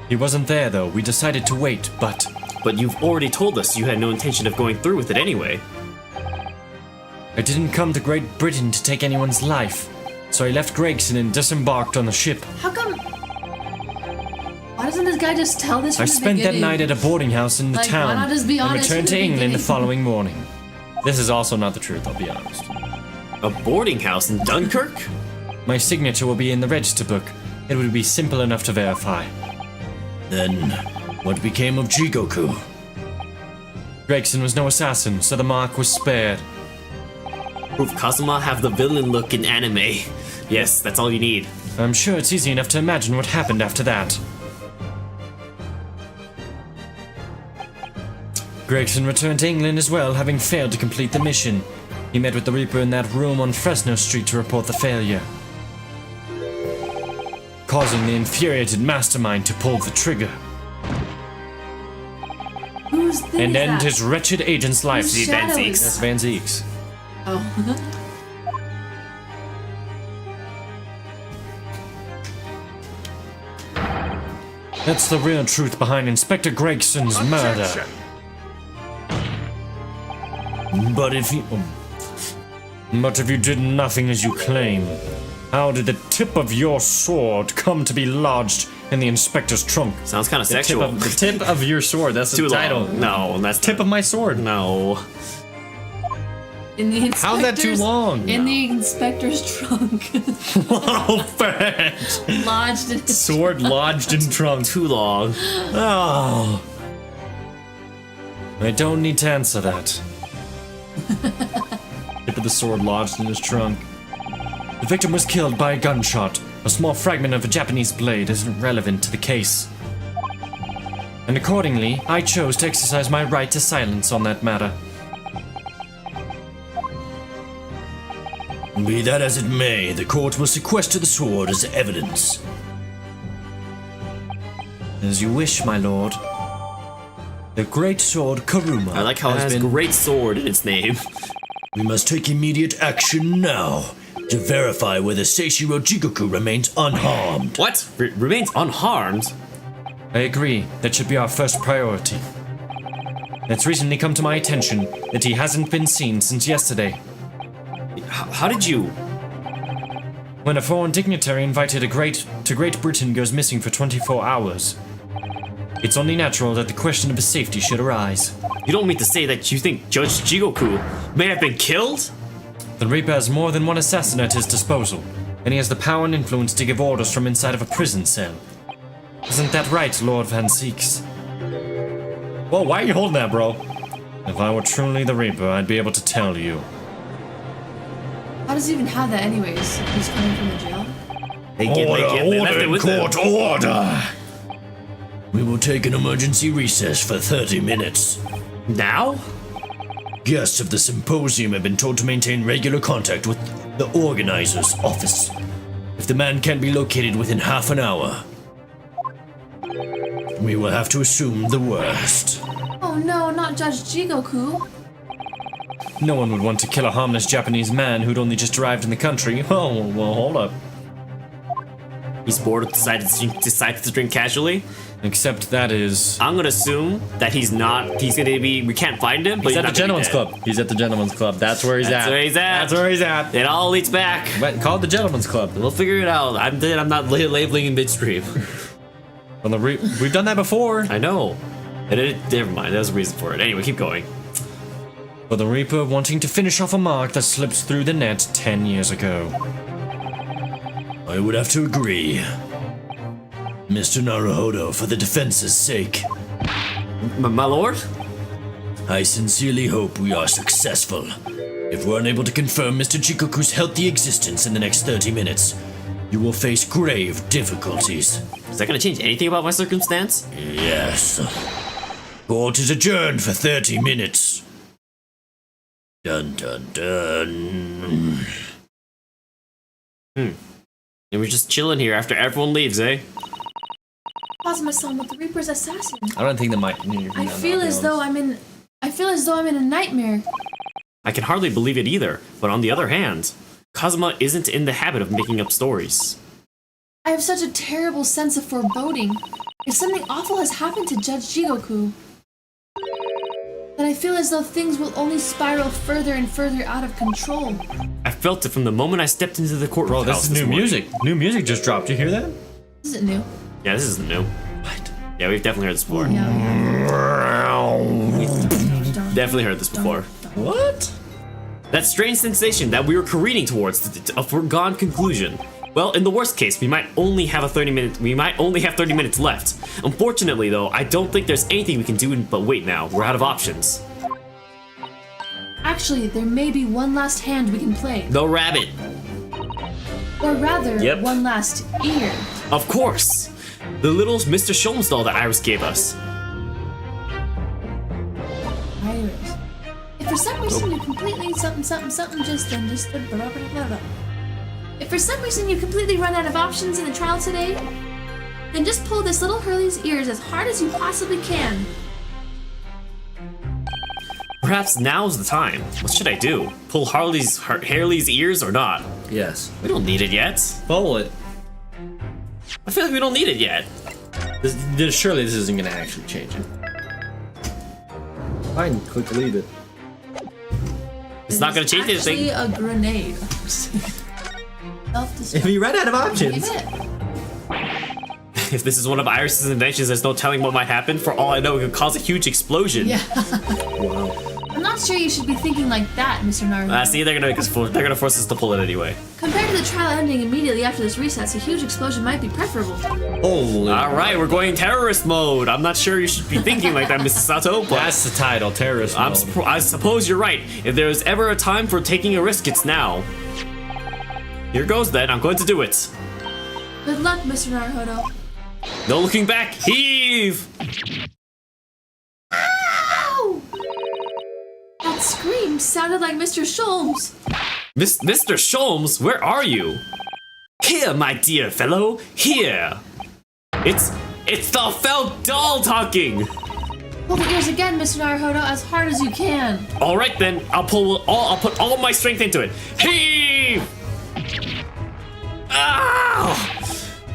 He wasn't there though. We decided to wait, but But you've already told us you had no intention of going through with it anyway. I didn't come to Great Britain to take anyone's life. So I left Gregson and disembarked on the ship. How come? Why doesn't this guy just tell this from I the spent that beginning? night at a boarding house in the Like, why town not just be and honest returned from to the England the beginning? following morning. This is also not the truth, I'll be honest. A boarding house in Dunkirk? My signature will be in the register book. It would be simple enough to verify. Then, what became of Jigoku? Gregson was no assassin, so the mark was spared. Proof Kazuma have the villain look in anime. Yes, that's all you need. I'm sure it's easy enough to imagine what happened after that. Gregson returned to England as well, having failed to complete the mission. He met with the Reaper in that room on Fresno Street to report the failure, causing the infuriated mastermind to pull the trigger. Who's Whose thing and is end that? his wretched agent's life. Whose See, Van shadow Zeeks. is That's that? Van Zeek's. Oh. That's the real truth behind Inspector Gregson's murder. But if you... But if you did nothing as you claim, how did the tip of your sword come to be lodged in the inspector's trunk? Sounds kind of The tip, sexual. of, the tip of your sword. That's the Too title. long. No, that's Tip of my sword. no. In the inspector's, How's that too long? In the inspector's trunk. Oh, facts. Lodged in his Sword lodged in trunk. Too long. Oh. I don't need to answer that. Tip of the sword lodged in his trunk. The victim was killed by a gunshot. A small fragment of a Japanese blade isn't relevant to the case. And accordingly, I chose to exercise my right to silence on that matter. Be that as it may, the court will sequester the sword as evidence. As you wish, my lord. The great sword Karuma I like how it has been... great sword in its name. We must take immediate action now to verify whether Seishiro Jigoku remains unharmed. What? Remains unharmed? I agree. That should be our first priority. It's recently come to my attention that he hasn't been seen since yesterday, How did you? when a foreign dignitary invited to Great Britain goes missing for 24 hours. It's only natural that the question of his safety should arise. You don't mean to say that you think Judge Jigoku may have been killed? The Reaper has more than one assassin at his disposal, and he has the power and influence to give orders from inside of a prison cell. Isn't that right, Lord Van Zeeks? Whoa, why are you holding that, bro? If I were truly the Reaper, I'd be able to tell you. How does he even have that anyways? He's coming from the jail? They left it with him. Order! We will take an emergency recess for 30 minutes. Now? Guests of the symposium have been told to maintain regular contact with the organizer's office. If the man can't be located within half an hour, we will have to assume the worst. Oh no, not Judge Jigoku. No one would want to kill a harmless Japanese man who'd only just arrived in the country. Oh, well, hold up. He's bored and decided to drink casually. Except that is... I'm gonna assume that he's not. He's gonna be. We can't find him. But He's at the not gonna be gentleman's dead. club. He's at the gentleman's club. That's where he's That's at. where he's at. That's where he's at. It all leads back. But call it the gentleman's club. We'll figure it out. I'm not labeling in midstream. Well, we've done that before. I know. Never mind. There's a reason for it. Anyway, keep going. For the Reaper wanting to finish off a mark that slipped through the net 10 years ago. I would have to agree. Mr. Naruhodo, for the defense's sake, My lord? I sincerely hope we are successful. If we're unable to confirm Mr. Chikoku's healthy existence in the next 30 minutes, you will face grave difficulties. Is that gonna change anything about my circumstance? Yes. Court is adjourned for 30 minutes. Dun dun dun. And we're just chilling here after everyone leaves, eh? Cosmo-san with the Reaper's assassin. I don't think that might. I feel as though I'm in a nightmare. I can hardly believe it either, but on the other hand, Kazuma isn't in the habit of making up stories. I have such a terrible sense of foreboding. If something awful has happened to Judge Jigoku, then I feel as though things will only spiral further and further out of control. I felt it from the moment I stepped into the courtroom. Bro, this is new music. New music just dropped. You hear that? This isn't new. Yeah, this isn't new. What? Yeah, we've definitely heard this before. Definitely heard this before. What? That strange sensation that we were careening towards a foregone conclusion. Well, in the worst case, we might only have 30 minutes left. Unfortunately, though, I don't think there's anything we can do but wait now. We're out of options. Actually, there may be one last hand we can play. The rabbit. Or rather, Yep. one last ear. Of course. The little Mr. Sholmes doll that Iris gave us. Iris. If for some reason you completely something just blah blah blah blah. If for some reason you completely run out of options in the trial today, then just pull this little Hurley's ears as hard as you possibly can. Perhaps now's the time. What should I do? Pull Harley's ears or not? Yes. We don't need it yet. Pull it. I feel like we don't need it yet. Surely this isn't gonna actually change it. Fine, click delete it. It's not gonna change Actually, anything. a grenade. If you ran out of options. If this is one of Iris's inventions, there's no telling what might happen. For all I know, it could cause a huge explosion. Yeah. Wow. I'm not sure you should be thinking like that, Mr. Naruto. See, they're gonna force us to pull it anyway. Compared to the trial ending immediately after this recess, a huge explosion might be preferable. Holy. All right, we're going terrorist mode. I'm not sure you should be thinking like that, Mrs. Sato, but That's the title, terrorist mode. I suppose you're right. If there is ever a time for taking a risk, it's now. Here goes then. I'm going to do it. Good luck, Mr. Naruto. No looking back. Heave! Ow! That scream sounded like Mr. Sholmes. Mr. Sholmes, where are you? Here, my dear fellow. Here. It's the felt doll talking. Pull the ears again, Mr. Naruto, as hard as you can. All right then. I'll put all my strength into it. Heave! Ow!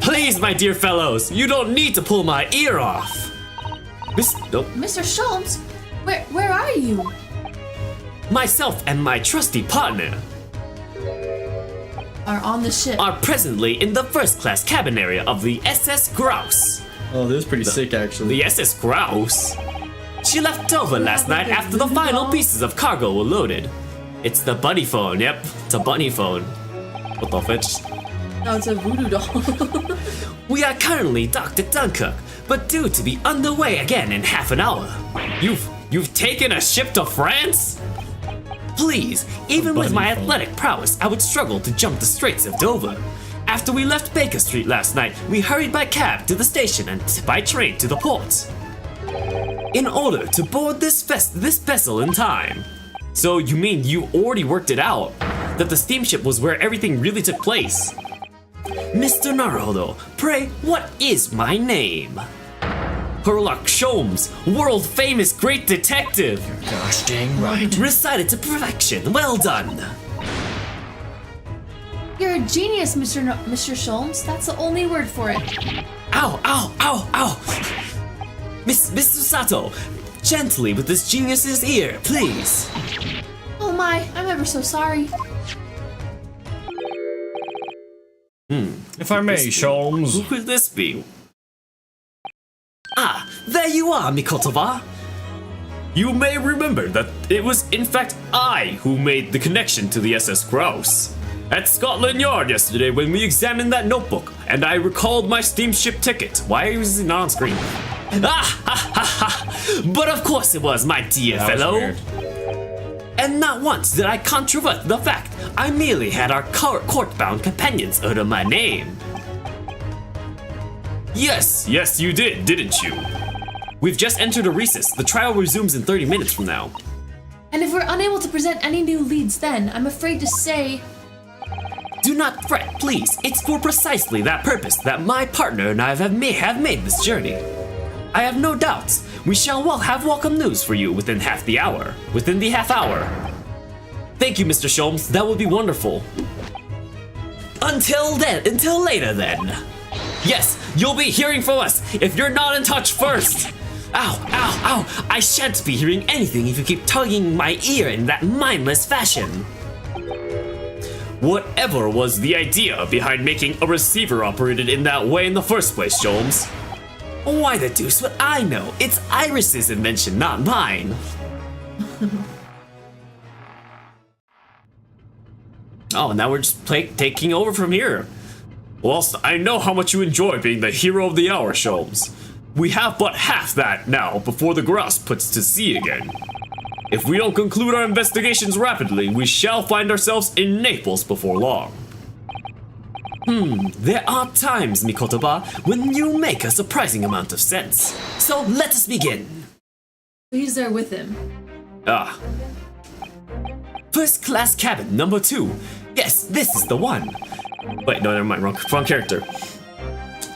Please, my dear fellows, you don't need to pull my ear off. Nope. Mr. Sholmes, where are you? Myself and my trusty partner Are on the ship. are presently in the first-class cabin area of the SS Grouse. Oh, this is pretty sick, actually. The SS Grouse? She left Dover last night after the final pieces of cargo were loaded. It's the bunny phone, yep. It's a bunny phone. What the fetch? No, it's a voodoo doll. We are currently docked at Dunkirk, but due to be underway again in half an hour. You've taken a ship to France? Please, even with my athletic prowess, I would struggle to jump the Straits of Dover. After we left Baker Street last night, we hurried by cab to the station and by train to the port, in order to board this vessel in time. So you mean you already worked it out? That the steamship was where everything really took place? Mr. Naruto, pray, what is my name? Herlock Sholmes, world famous great detective. Gosh dang right. Recited to perfection, well done. You're a genius, Mr. Sholmes. That's the only word for it. Ow, ow, ow, ow. Mr. Sato, gently with this genius's ear, please. Oh my, I'm ever so sorry. If I may, Sholmes. Who could this be? Ah, there you are, Mikotoba. You may remember that it was in fact I who made the connection to the SS Grouse at Scotland Yard yesterday when we examined that notebook, and I recalled my steamship ticket. Why is it not on screen? Ah, ha, ha, ha. But of course it was, my dear fellow. And not once did I controvert the fact I merely had our court-bound companions utter my name. Yes, you did, didn't you? We've just entered a recess. The trial resumes in 30 minutes from now. And if we're unable to present any new leads then, I'm afraid to say... Do not fret, please. It's for precisely that purpose that my partner and I have made this journey. I have no doubts we shall have welcome news for you within the half hour. Thank you, Mr. Sholmes. That would be wonderful. Until later then. Yes, you'll be hearing from us if you're not in touch first. Ow, ow, ow. I shan't be hearing anything if you keep tugging my ear in that mindless fashion. Whatever was the idea behind making a receiver operated in that way in the first place, Sholmes? Why the deuce would I know? It's Iris's invention, not mine. Oh, now we're just taking over from here. Whilst I know how much you enjoy being the hero of the hour, Sholmes, we have but half that now before the Grouse puts to sea again. If we don't conclude our investigations rapidly, we shall find ourselves in Naples before long. There are times, Mikotoba, when you make a surprising amount of sense. So let us begin. He's there with him. Ah. First class cabin number 2. Yes, this is the one. Wait, no, never mind, wrong character.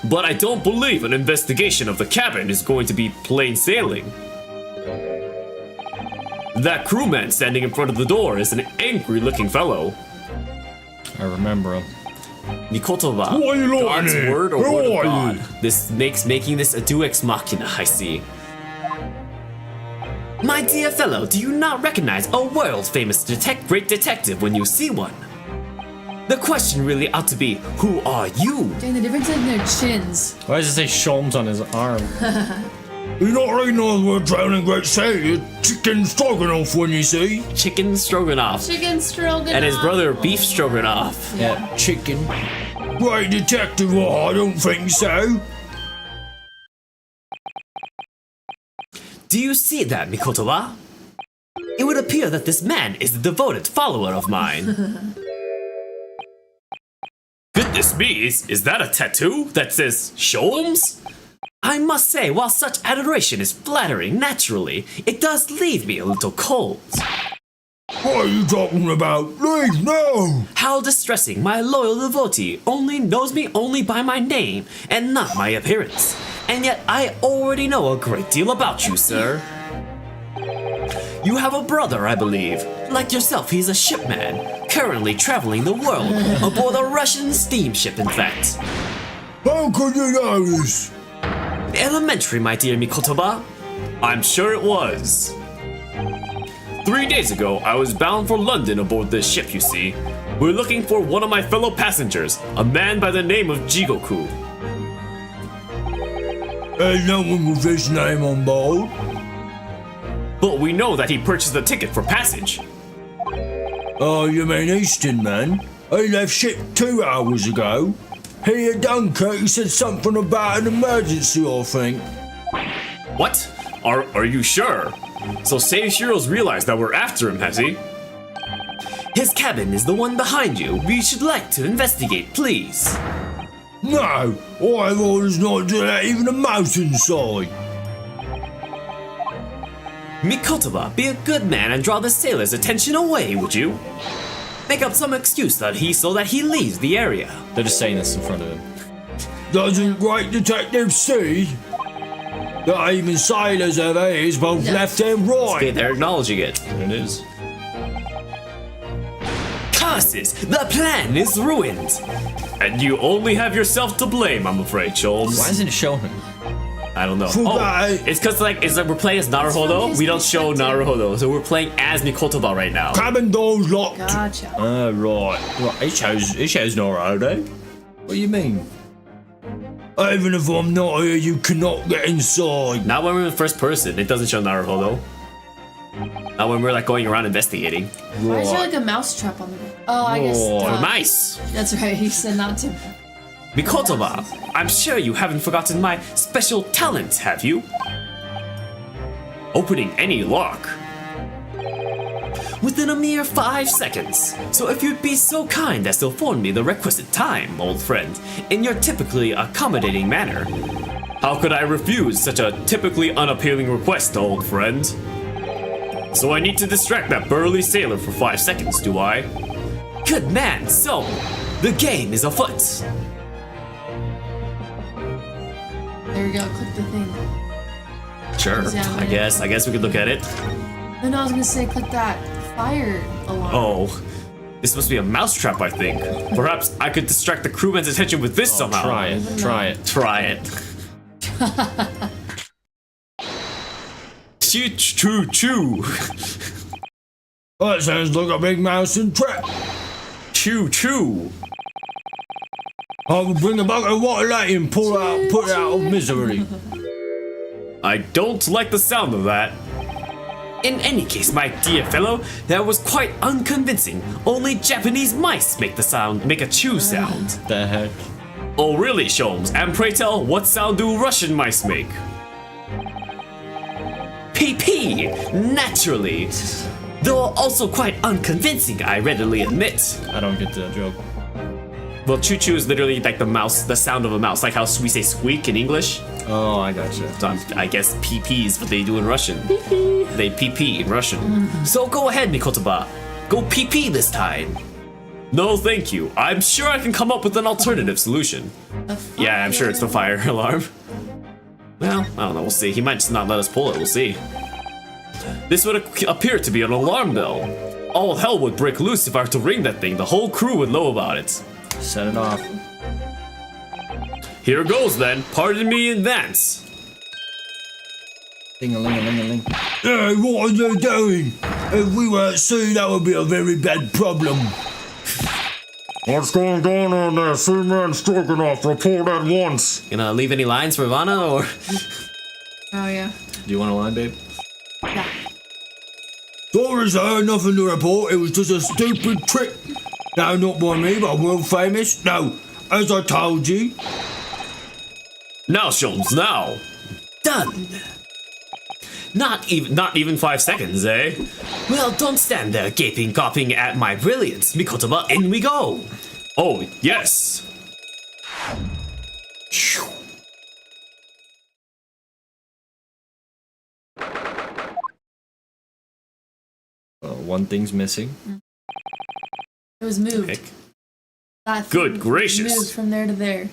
But I don't believe an investigation of the cabin is going to be plain sailing. That crewman standing in front of the door is an angry-looking fellow. I remember him. Mikotoba, What are you looking God's at? word or Who word of are God. you? This makes making this a deus ex machina, I see. My dear fellow, do you not recognize a world-famous great detective when you see one? The question really ought to be, who are you? Dang, the difference in their chins. Why does it say Sholmes on his arm? You not recognize we're drowning great sea? Chicken stroganoff when you see. Chicken Stroganoff. Chicken stroganoff. And his brother, Beef Stroganoff. Yeah, chicken. Great detective, well, I don't think so. Do you see that, Mikotoba? It would appear that this man is a devoted follower of mine. Goodness me, is that a tattoo that says Sholmes? I must say, while such adoration is flattering naturally, it does leave me a little cold. What are you talking about? Leave now! How distressing my loyal devotee only knows me only by my name and not my appearance. And yet I already know a great deal about you, sir. You have a brother, I believe. Like yourself, he's a shipman, currently traveling the world aboard a Russian steamship, in fact. How could you know this? Elementary, my dear Mikotoba. I'm sure it was. 3 days ago, I was bound for London aboard this ship, you see. We're looking for one of my fellow passengers, a man by the name of Jigoku. There's no one with this name on board. But we know that he purchased a ticket for passage. Oh, you mean Easton, man? He left ship 2 hours ago. He at Dunkirk, he said something about an emergency, I think. What? Are you sure? So Save Heroes realized that we're after him, has he? His cabin is the one behind you. We should like to investigate, please. No, I've orders not to let even a mouse inside. Mikotoba, be a good man and draw the sailor's attention away, would you? Make up some excuse that he leaves the area. They're just saying this in front of him. Doesn't great detective see? That even sailors have ears both left and Okay, right. they're acknowledging it. It is. Curses! The plan is ruined! And you only have yourself to blame, I'm afraid, Sholmes. Why doesn't it show him? I don't know. Forgot. It's because we're playing as Naruhodo. his We don't show perspective. Naruhodo, so we're playing as Mikotoba right now. Cabin doors locked. Gotcha. Right. Well, it shows Naruto. What do you mean? Even if I'm not here, you cannot get inside. Not when we're in first person. It doesn't show Naruhodo. Not when we're like going around investigating. Why is there like a mouse trap on the bed? Oh, I guess. Or mice. That's right. He said not to. Mikotoba, I'm sure you haven't forgotten my special talent, have you? Opening any lock. Within a mere 5 seconds. So if you'd be so kind as to afford me the requisite time, old friend, in your typically accommodating manner. How could I refuse such a typically unappealing request, old friend? So I need to distract that burly sailor for 5 seconds, do I? Good man, so the game is afoot. There we go. Click the thing. Sure, Examine I it. guess we could look at it. No, I was gonna say click that fire alarm. Oh, this must be a mousetrap, I think. Perhaps I could distract the crewman's attention with this somehow. Try it. Try it. Try it. Choo choo choo. That sounds like a big mouse and trap. Choo choo. I will bring a bucket of water later and put it out of misery. I don't like the sound of that. In any case, my dear fellow, that was quite unconvincing. Only Japanese mice make a chew sound. The heck? Oh really, Sholmes? And pray tell, what sound do Russian mice make? PP, naturally. Though also quite unconvincing, I readily admit. I don't get the joke. Well, choo-choo is literally like the sound of a mouse, like how we say squeak in English. Oh, I gotcha. So I guess PP is what they do in Russian. They PP in Russian. So go ahead, Mikotoba. Go PP this time. No, thank you. I'm sure I can come up with an alternative solution. Yeah, I'm sure it's the fire alarm. Well, I don't know. We'll see. He might just not let us pull it. We'll see. This would appear to be an alarm bell. All hell would break loose if I were to ring that thing. The whole crew would know about it. Set it off. Here goes then. Pardon me in advance. Ding-a-ling-a-ling-a-ling. Hey, what are you doing? If we were at sea, that would be a very bad problem. What's going on there? Seaman Stroganoff, report at once. Gonna leave any lines for Ivana or? Oh yeah. Do you want a line, babe? Yeah. Sorry, sir, nothing to report. It was just a stupid trick. No, not by me, but world famous. No, as I told you. Now, Sholmes, now. Done. Not even 5 seconds, eh? Well, don't stand there gaping at my brilliance. Mikotoba, in we go. Oh, yes. One thing's missing. It was moved. Pick. That Good thing gracious. Moved from there to there.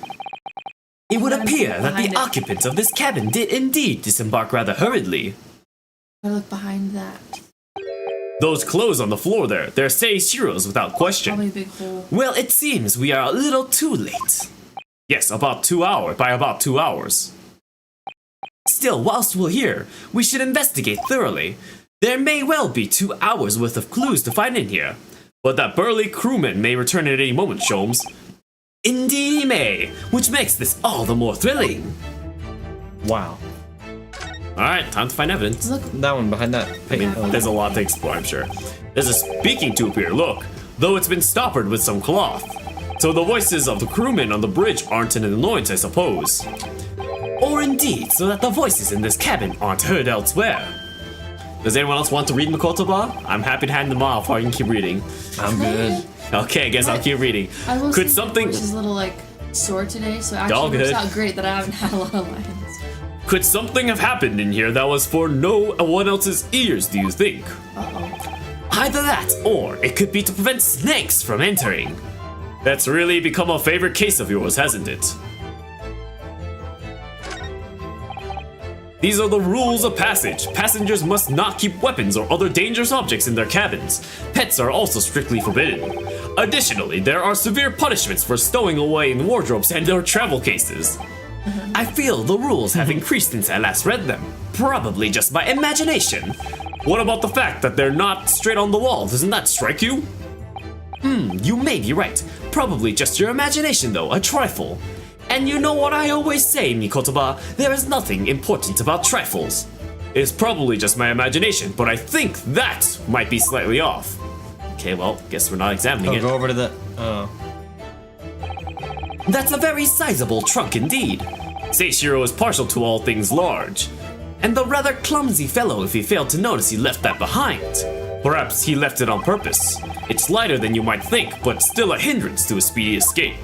It would Gotta appear look that the behind it. occupants of this cabin did indeed disembark rather hurriedly. Gotta look behind that. Those clothes on the floor there, they're Seishiro's without question. Probably a big hole. Well, it seems we are a little too late. Yes, by about 2 hours. Still, whilst we're here, we should investigate thoroughly. There may well be 2 hours worth of clues to find in here. But that burly crewman may return at any moment, Sholmes. Indeed he may, which makes this all the more thrilling. Wow. Alright, time to find evidence. Look, That one behind that. I mean, there's a lot to explore, I'm sure. There's a speaking tube here, look. Though it's been stoppered with some cloth. So the voices of the crewmen on the bridge aren't an annoyance, I suppose. Or indeed, so that the voices in this cabin aren't heard elsewhere. Does anyone else want to read Makotoba? I'm happy to hand them off, or I can keep reading. I'm good. Okay, I guess I'll keep reading. I will Could say something... She's a little like sore today, so it All actually works good. out great that I haven't had a lot of lines. Could something have happened in here that was for no one else's ears, do you think? Uh-oh. Either that, or it could be to prevent snakes from entering. That's really become a favorite case of yours, hasn't it? These are the rules of passage. Passengers must not keep weapons or other dangerous objects in their cabins. Pets are also strictly forbidden. Additionally, there are severe punishments for stowing away in wardrobes and their travel cases. I feel the rules have increased since I last read them. Probably just my imagination. What about the fact that they're not straight on the wall? Doesn't that strike you? You may be right. Probably just your imagination though, a trifle. And you know what I always say, Mikotoba, there is nothing important about trifles. It's probably just my imagination, but I think that might be slightly off. Okay, well, guess we're not examining it. Go over to the. Oh. That's a very sizable trunk indeed. Seishiro is partial to all things large. And the rather clumsy fellow if he failed to notice he left that behind. Perhaps he left it on purpose. It's lighter than you might think, but still a hindrance to a speedy escape.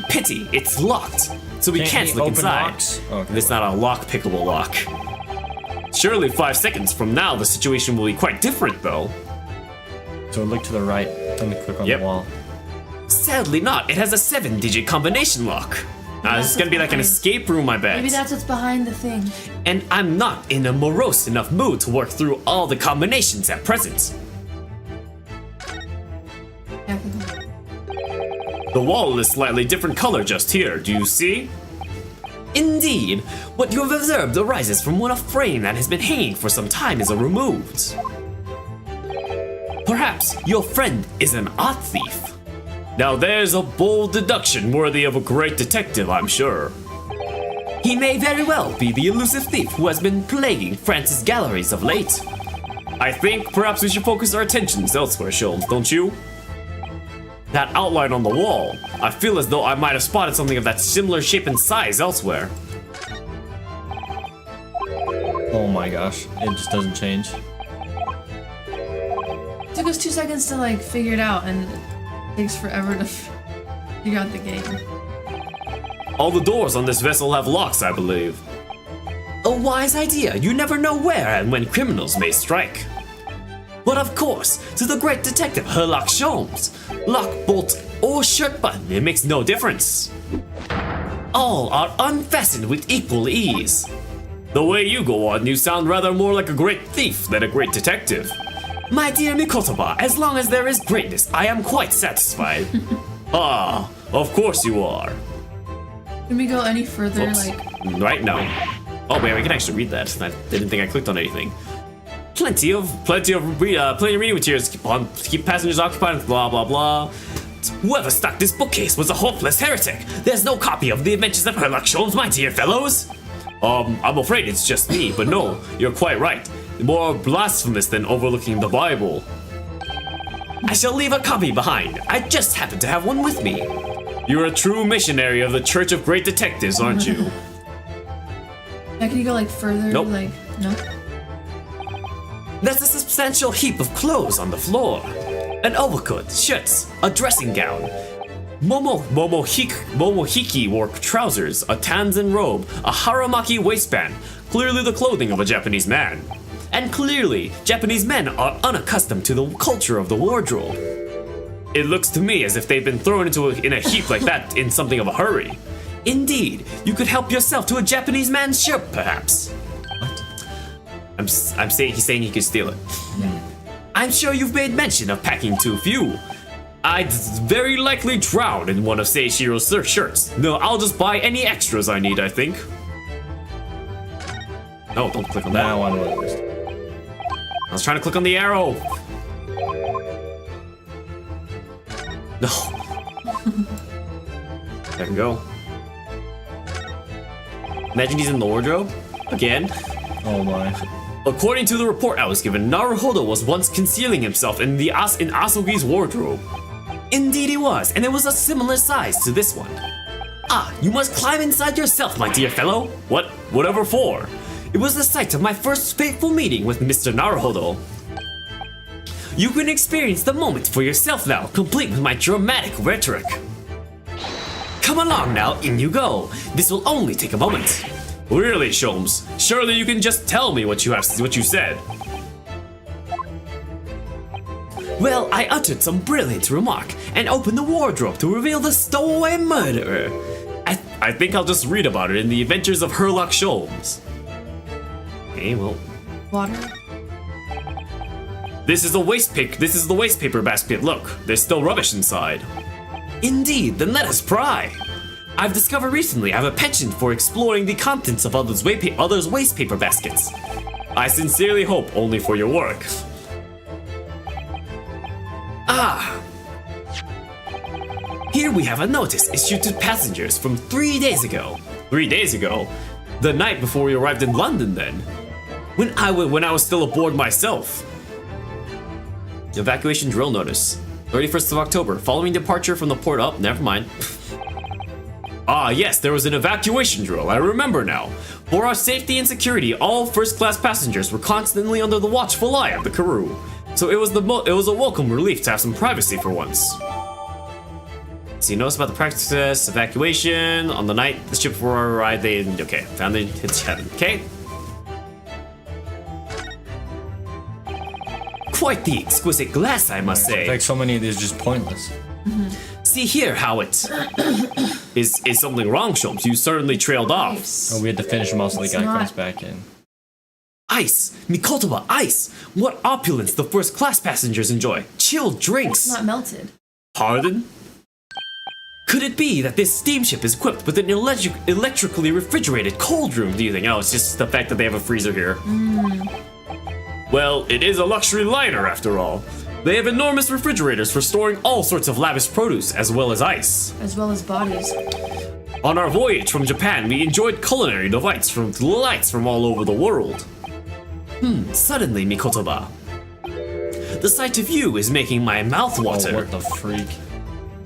Pity, it's locked. So we can't he look open inside. locks? Okay. It's not a lock-pickable lock. Surely 5 seconds from now the situation will be quite different though. So look to the right. Let me click on Yep. the wall. Sadly not, it has a 7-digit combination lock. This is That's gonna be what's like an behind. escape room, I bet. Maybe that's what's behind the thing. And I'm not in a morose enough mood to work through all the combinations at present. Yeah, I think- The wall is slightly different color just here, do you see? Indeed, what you have observed arises from when a frame that has been hanging for some time is removed. Perhaps your friend is an art thief. Now there's a bold deduction worthy of a great detective, I'm sure. He may very well be the elusive thief who has been plaguing France's galleries of late. I think perhaps we should focus our attentions elsewhere, Sholmes, don't you? That outline on the wall, I feel as though I might have spotted something of that similar shape and size elsewhere. Oh my gosh. It just doesn't change. It took us 2 seconds to like figure it out, and it takes forever to figure out the game. All the doors on this vessel have locks, I believe. A wise idea, you never know where and when criminals may strike. But of course, to the great detective Herlock Sholmes, lock, bolt, or shirt button, it makes no difference. All are unfastened with equal ease. The way you go on, you sound rather more like a great thief than a great detective. My dear Mikotoba, as long as there is greatness, I am quite satisfied. Ah, of course you are. Can we go any further? Oops. Like, Right now. Oh wait, we can actually read that. I didn't think I clicked on anything. Plenty of reading materials. Keep passengers occupied. Blah blah blah. Whoever stuck this bookcase was a hopeless heretic. There's no copy of the Adventures of Sherlock Holmes, my dear fellows. I'm afraid it's just me, but no, you're quite right. More blasphemous than overlooking the Bible. I shall leave a copy behind. I just happen to have one with me. You're a true missionary of the Church of Great Detectives, aren't you? now can you go like further? Nope. Like, no. There's a substantial heap of clothes on the floor. An overcoat, shirts, a dressing gown. Momohiki wore trousers, a tanzan robe, a haramaki waistband, clearly the clothing of a Japanese man. And clearly, Japanese men are unaccustomed to the culture of the wardrobe. It looks to me as if they've been thrown in a heap like that in something of a hurry. Indeed, you could help yourself to a Japanese man's shirt, perhaps. What? I'm saying he's saying he could steal it. I'm sure you've made mention of packing too few. I'd very likely drown in one of Seishiro's shirts. No, I'll just buy any extras I need, I think. No, don't click on that. Now on what? I was trying to click on the arrow. No. There we go. Imagine he's in the wardrobe. Again. Oh my. According to the report I was given, Naruhodo was once concealing himself in Asogi's wardrobe. Indeed he was, and it was a similar size to this one. Ah, you must climb inside yourself, my dear fellow. Whatever for? It was the site of my first fateful meeting with Mr. Naruhodo. You can experience the moment for yourself now, complete with my dramatic rhetoric. Come along now, in you go. This will only take a moment. Really, Sholmes? Surely you can just tell me what you said. Well, I uttered some brilliant remark and opened the wardrobe to reveal the stowaway murderer. I think I'll just read about it in the Adventures of Sherlock Sholmes. Okay, well. Water. This is the waste paper basket. Look, there's still rubbish inside. Indeed, then let us pry. I've discovered recently I have a penchant for exploring the contents of others' waste paper baskets. I sincerely hope only for your work. Ah! Here we have a notice issued to passengers from 3 days ago. 3 days ago? The night before we arrived in London then. When I was still aboard myself. Evacuation drill notice. 31st of October, following departure from the port. Oh, never mind. Ah, yes, there was an evacuation drill, I remember now. For our safety and security, all first-class passengers were constantly under the watchful eye of the crew. So it was a welcome relief to have some privacy for once. So you notice about the practice evacuation on the night the ship before our arrived. Okay, found it. It's heaven. Okay. Quite the exquisite glass, I must say. Like so many of these just pointless. See here how it is something wrong, Sholmes. You certainly trailed off. Nice. Oh, we had to finish them all so the It's guy not- comes back in. Ice! Mikotoba, ice! What opulence the first class passengers enjoy! Chilled It's drinks! not melted. Pardon? Could it be that this steamship is equipped with an electrically refrigerated cold room, do you think? Oh, it's just the fact that they have a freezer here. Well, it is a luxury liner after all. They have enormous refrigerators for storing all sorts of lavish produce, as well as ice. As well as bodies. On our voyage from Japan, we enjoyed culinary delights from all over the world. Suddenly, Mikotoba. The sight of you is making my mouth Oh, water. what the freak?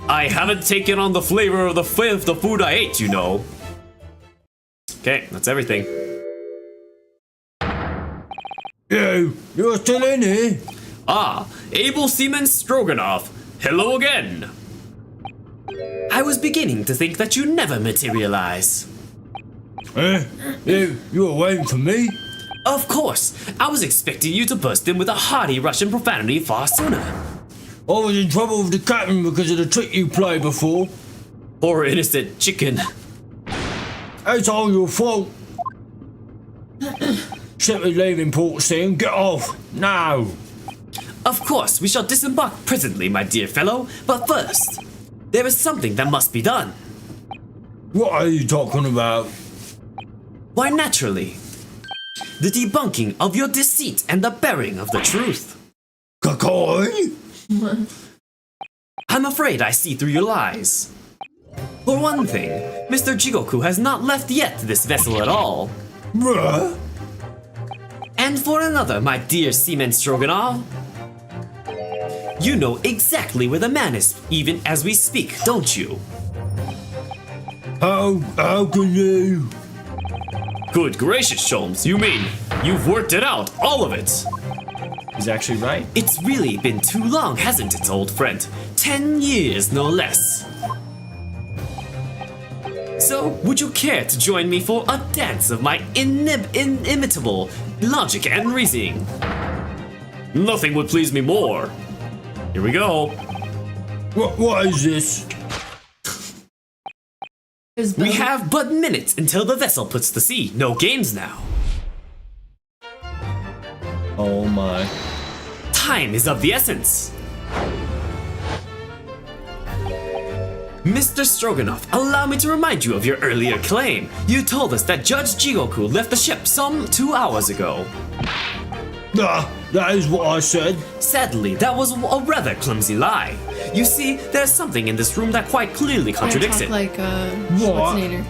I haven't taken on the flavor of the food I ate, you know. Okay, that's everything. You're still in here? Ah, Able Seaman Stroganoff. Hello again. I was beginning to think that you never materialize. You were waiting for me? Of course, I was expecting you to burst in with a hearty Russian profanity far sooner. I was in trouble with the captain because of the trick you played before. Poor innocent chicken. It's all your fault. Simply leaving port soon. Get off now. Of course, we shall disembark presently, my dear fellow, but first, there is something that must be done. What are you talking about? Why, naturally, the debunking of your deceit and the bearing of the truth. Kakoi? I'm afraid I see through your lies. For one thing, Mr. Jigoku has not left yet this vessel at all. Bruh? And for another, my dear Seaman Stroganoff, you know exactly where the man is, even as we speak, don't you? How can you? Good gracious, Sholmes, you mean you've worked it out, all of it? He's actually right. It's really been too long, hasn't it, old friend? 10 years, no less. So, would you care to join me for a dance of my inimitable logic and reasoning? Nothing would please me more. Here we go. What is this? We have but minutes until the vessel puts to sea. No games now. Oh my. Time is of the essence. Mr. Stroganoff, allow me to remind you of your earlier claim. You told us that Judge Jigoku left the ship some 2 hours ago. That is what I said. Sadly, that was a rather clumsy lie. You see, there's something in this room that quite clearly contradicts it. Like Schwarzenegger.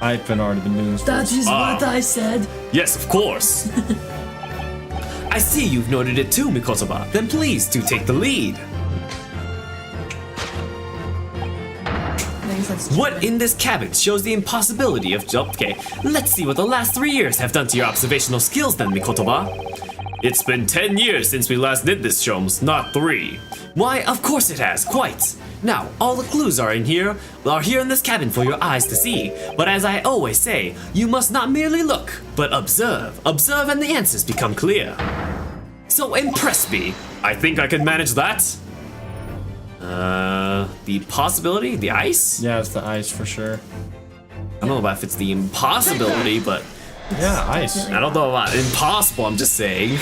I've already been doing this. That is what I said. Yes, of course. I see you've noted it too, Mikotoba. Then please do take the lead. What in this cabin shows the impossibility of okay, let's see what the last 3 years have done to your observational skills then, Mikotoba. It's been 10 years since we last did this, Sholmes, not 3. Why, of course it has, quite. Now, all the clues are here in this cabin for your eyes to see. But as I always say, you must not merely look, but observe. Observe and the answers become clear. So impress me. I think I can manage that. The possibility? The ice? Yeah, it's the ice for sure. I don't know if it's the impossibility, but Yeah, ice. I don't know about impossible, I'm just saying.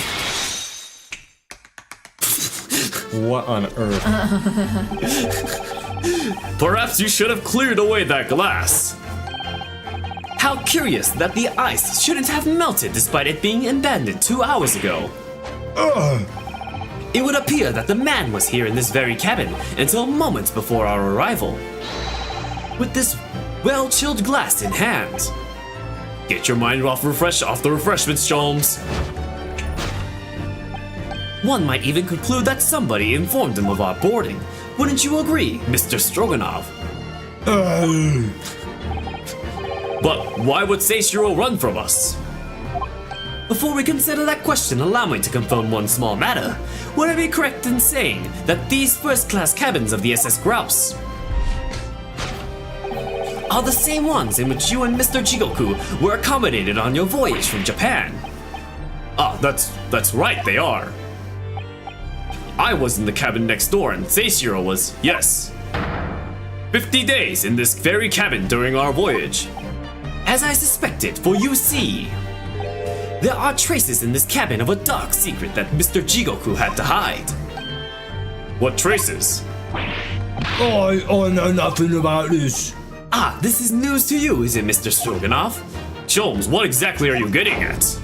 What on earth? Perhaps you should have cleared away that glass. How curious that the ice shouldn't have melted despite it being abandoned 2 hours ago. It would appear that the man was here in this very cabin until moments before our arrival. With this well-chilled glass in hand. Get your mind off the refreshments, Sholmes. One might even conclude that somebody informed him of our boarding. Wouldn't you agree, Mr. Stroganoff? But why would Seishiro run from us? Before we consider that question, allow me to confirm one small matter. Would I be correct in saying that these first-class cabins of the SS Grouse are the same ones in which you and Mr. Jigoku were accommodated on your voyage from Japan? Ah, that's right, they are. I was in the cabin next door and Seishiro was, yes. 50 days in this very cabin during our voyage. As I suspected, for you see, there are traces in this cabin of a dark secret that Mr. Jigoku had to hide. What traces? I know nothing about this. Ah, this is news to you, is it, Mr. Stroganoff? Sholmes, what exactly are you getting at?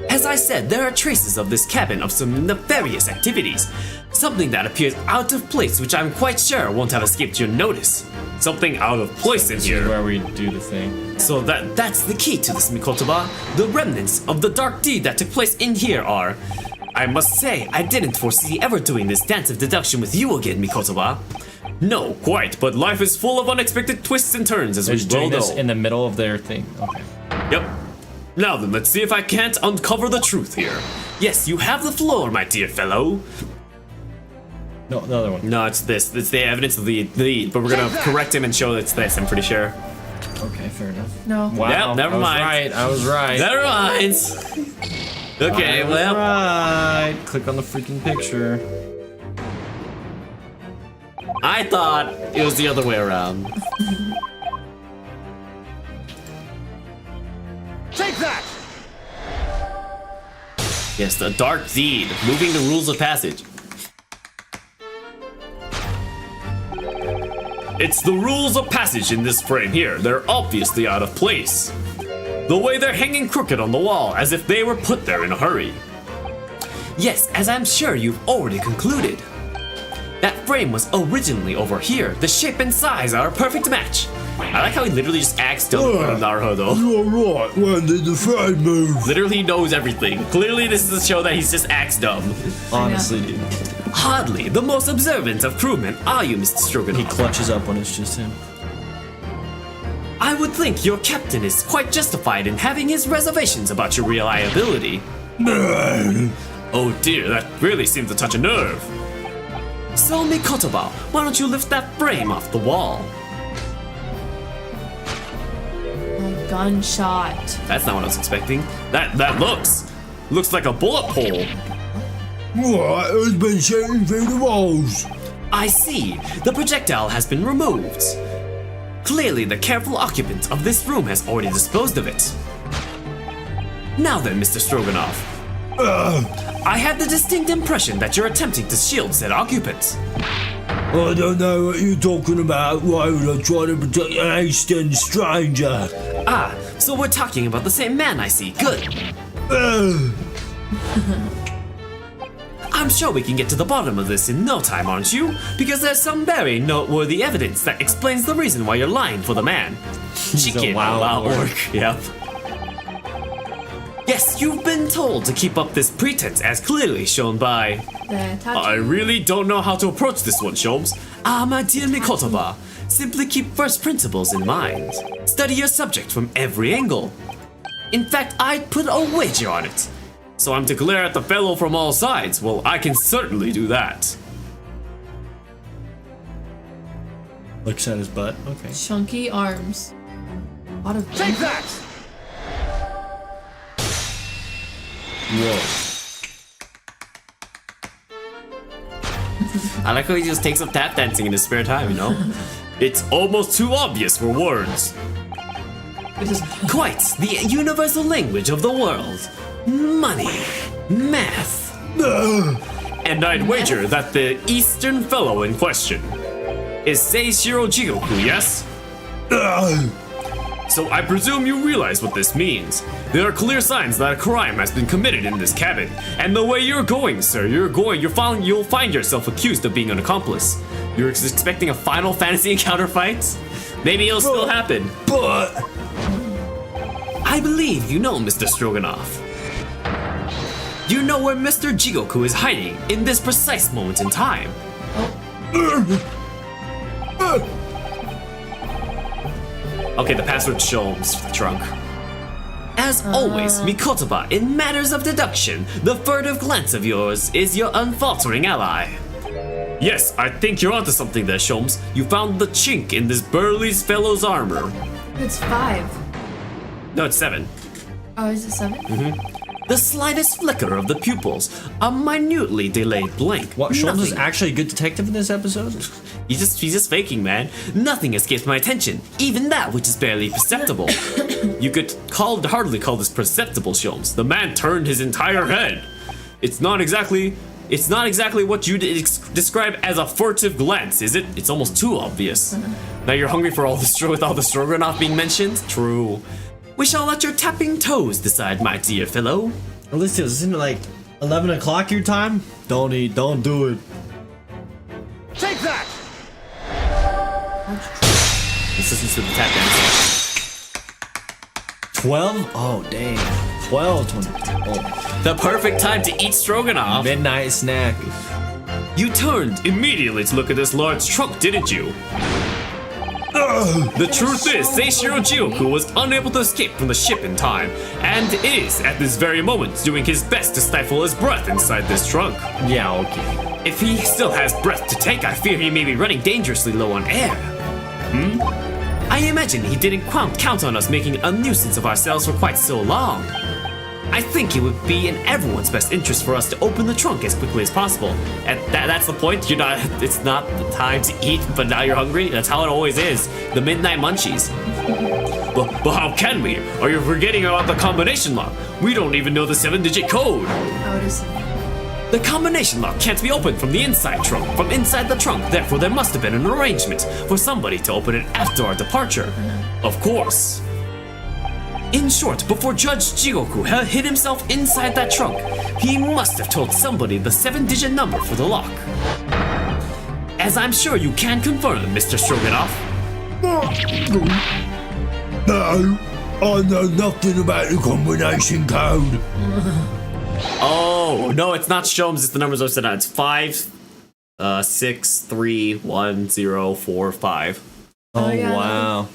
As I said, there are traces of this cabin of some nefarious activities. Something that appears out of place, which I'm quite sure won't have escaped your notice. Something out of place in This is here. where we do the thing. So that's the key to this, Mikotoba. The remnants of the dark deed that took place in here are... I must say, I didn't foresee ever doing this dance of deduction with you again, Mikotoba. No, quite, but life is full of unexpected twists and turns, as They're we just well doing this know. in the middle of their thing. Okay. Yep. Now then, let's see if I can't uncover the truth here. Yes, you have the floor, my dear fellow. No, the other one. No, it's this. It's the evidence of the lead, but we're gonna correct him and show it's this, I'm pretty sure. Okay, fair enough. No. Wow. Yep, never mind. I was right. Never mind. Okay, well. Right. Click on the freaking picture. I thought it was the other way around. Yes, the dark deed, moving the rules of passage. It's the rules of passage in this frame here. They're obviously out of place. The way they're hanging crooked on the wall, as if they were put there in a hurry. Yes, as I'm sure you've already concluded. That frame was originally over here. The shape and size are a perfect match. I like how he literally just acts dumb in front of Naruhodo. You're right. When did the frame move? Literally he knows everything. Clearly this is a show that he's just acts dumb. Honestly, dude. Hardly the most observant of crewmen are you, Mr. He Stroganoff. clutches up when it's just him. I would think your captain is quite justified in having his reservations about your reliability. Oh dear, that really seemed to touch a nerve. So Mikotoba, why don't you lift that frame off the wall? A gunshot. That's not what I was expecting. That looks like a bullet hole. What has been shooting through the walls? I see. The projectile has been removed. Clearly, the careful occupant of this room has already disposed of it. Now then, Mr. Stroganoff. I have the distinct impression that you're attempting to shield said occupant. I don't know what you're talking about. Why would I try to protect an Eastern stranger? Ah, so we're talking about the same man, I see. Good. I'm sure we can get to the bottom of this in no time, aren't you? Because there's some very noteworthy evidence that explains the reason why you're lying for the man. Chicken wild orc. orc. Yep. Yes, you've been told to keep up this pretense as clearly shown by... The tattoo. I really don't know how to approach this one, Sholmes. Ah, my dear Mikotoba, simply keep first principles in mind. Study your subject from every angle. In fact, I'd put a wager on it. So I'm to glare at the fellow from all sides. Well, I can certainly do that. Looks at his butt. Okay. Chunky arms. A lot of Take that! Whoa. I like how he just takes up tap dancing in his spare time, you know? It's almost too obvious for words. It is quite the universal language of the world. Money, math. And I'd wager that the Eastern fellow in question is Seishiro Jigoku, yes? So I presume you realize what this means. There are clear signs that a crime has been committed in this cabin. And the way you're going, sir, you'll find yourself accused of being an accomplice. You're expecting a Final Fantasy encounter fight? Maybe it'll still happen. But I believe you know Mr. Stroganoff. You know where Mr. Jigoku is hiding in this precise moment in time. Okay, the password's Sholmes for the trunk. As always, Mikotoba, in matters of deduction, the furtive glance of yours is your unfaltering ally. Yes, I think you're onto something there, Sholmes. You found the chink in this burly fellow's armor. It's 5. No, it's 7. Oh, is it 7? The slightest flicker of the pupils, a minutely delayed blink. What? Sholmes is Nothing. actually a good detective in this episode? He's just faking, man. Nothing escapes my attention, even that which is barely perceptible. You could hardly call this perceptible, Sholmes. The man turned his entire head. It's not exactly what you describe as a furtive glance, is it? It's almost too obvious. Now you're hungry for all the with all the Stroganoff being mentioned? True. We shall let your tapping toes decide, my dear fellow. Listen, isn't it like 11 o'clock your time? Don't eat, don't do it. Take that! This listens to the tap dance. 12? Oh, dang. 12, 20. Oh. The perfect time to eat Stroganoff. Midnight snack. You turned immediately to look at this large trunk, didn't you? The truth is, Seishiro Jigoku was unable to escape from the ship in time, and is, at this very moment, doing his best to stifle his breath inside this trunk. Yeah, okay. If he still has breath to take, I fear he may be running dangerously low on air. I imagine he didn't count on us making a nuisance of ourselves for quite so long. I think it would be in everyone's best interest for us to open the trunk as quickly as possible. And that's the point. It's not the time to eat, but now you're hungry. That's how it always is. The midnight munchies. But how can we? Are you forgetting about the combination lock? We don't even know the 7-digit code. Oh, it is. The combination lock can't be opened from the inside trunk, from inside the trunk. Therefore, there must have been an arrangement for somebody to open it after our departure. Of course. In short, before Judge Jigoku hid himself inside that trunk, he must have told somebody the 7-digit number for the lock. As I'm sure you can confirm, Mr. Stroganoff. No, I know nothing about the combination code. Oh, no, it's not Sholmes, it's the numbers I said. It's 5, 6, 3, 1, 0, 4, 5. Oh, yeah. wow.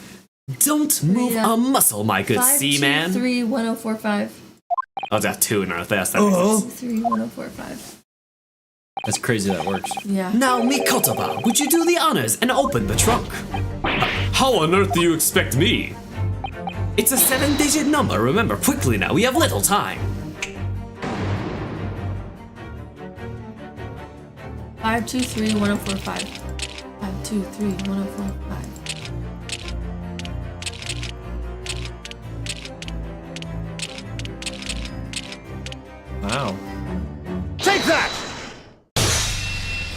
Don't move Yeah. a muscle, my good 5, 2, seaman. 3, 1045. Oh, that's 2 in Earth. That's that. 3, 1045. That's crazy that works. Yeah. Now, Mikotoba, would you do the honors and open the trunk? How on earth do you expect me? It's a 7-digit number, remember, quickly now, we have little time. 5, 2, 3, 1045. 5, 2, 3, 1045. Wow. Take that!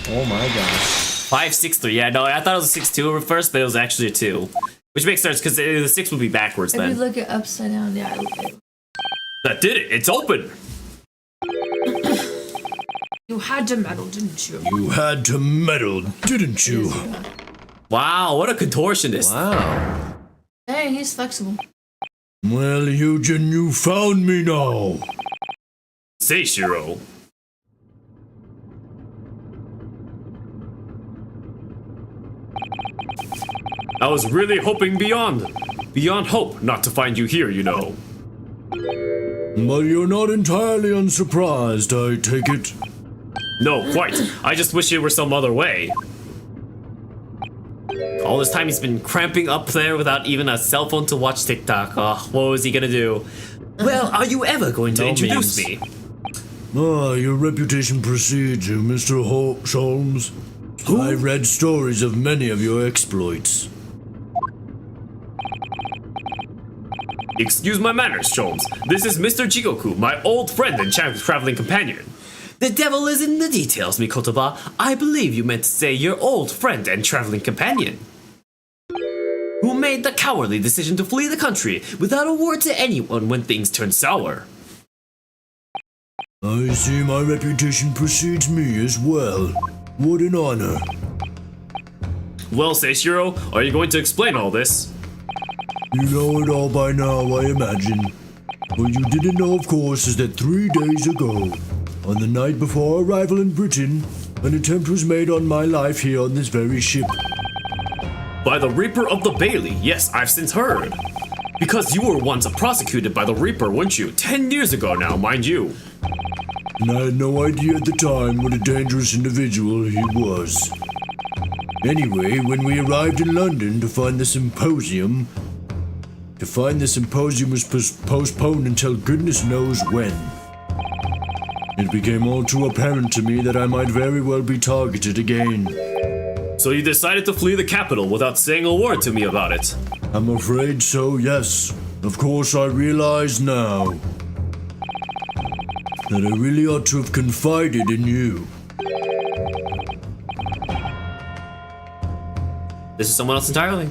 Oh my gosh. 5, 6, 3. Yeah, no, I thought it was a 6-2 at first, but it was actually a 2. Which makes sense, because the 6 would be backwards If we then. look it upside down, yeah. That did it, it's open! You had to meddle, didn't you? You had to meddle, didn't you? Wow, what a contortionist. Wow. Hey, he's flexible. Well, Eugen, you found me now. Say, Shiro. I was really hoping beyond hope not to find you here, you know. But you're not entirely unsurprised, I take it. No, quite. I just wish it were some other way. All this time he's been cramping up there without even a cell phone to watch TikTok. Oh, what was he gonna do? Well, are you ever going to No introduce memes. me? Ah, your reputation precedes you, Mr. Sholmes. I've read stories of many of your exploits. Excuse my manners, Sholmes. This is Mr. Jigoku, my old friend and traveling companion. The devil is in the details, Mikotoba. I believe you meant to say your old friend and traveling companion. Who made the cowardly decision to flee the country without a word to anyone when things turned sour. I see my reputation precedes me as well. What an honor. Well, Seishiro, are you going to explain all this? You know it all by now, I imagine. What you didn't know, of course, is that 3 days ago, on the night before arrival in Britain, an attempt was made on my life here on this very ship. By the Reaper of the Bailey, yes, I've since heard. Because you were once prosecuted by the Reaper, weren't you? 10 years ago now, mind you. And I had no idea at the time what a dangerous individual he was. Anyway, when we arrived in London to find the symposium was postponed until goodness knows when. It became all too apparent to me that I might very well be targeted again. So you decided to flee the capital without saying a word to me about it. I'm afraid so, yes. Of course, I realize now that I really ought to have confided in you. This is someone else entirely.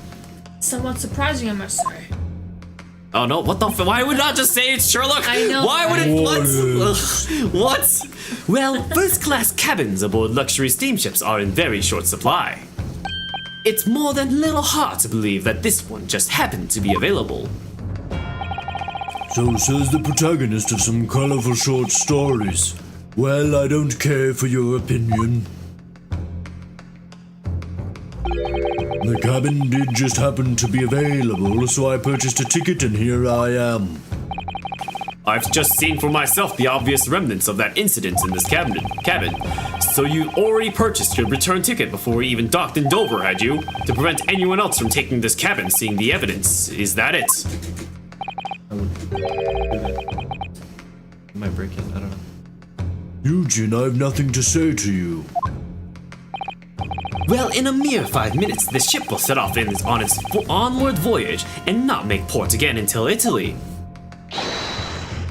Somewhat surprising, I must say. Oh no, what the why would not just say it's Sherlock? I know. Why would it What what? Well, first class cabins aboard luxury steamships are in very short supply. It's more than a little hard to believe that this one just happened to be available. So says the protagonist of some colorful short stories. Well, I don't care for your opinion. The cabin did just happen to be available, so I purchased a ticket and here I am. I've just seen for myself the obvious remnants of that incident in this cabin. So you already purchased your return ticket before we even docked in Dover, had you? To prevent anyone else from taking this cabin seeing the evidence. Is that it? might break it. I don't know. Eugen, I have nothing to say to you. Well, in a mere 5 minutes, the ship will set off on its onward voyage and not make port again until Italy.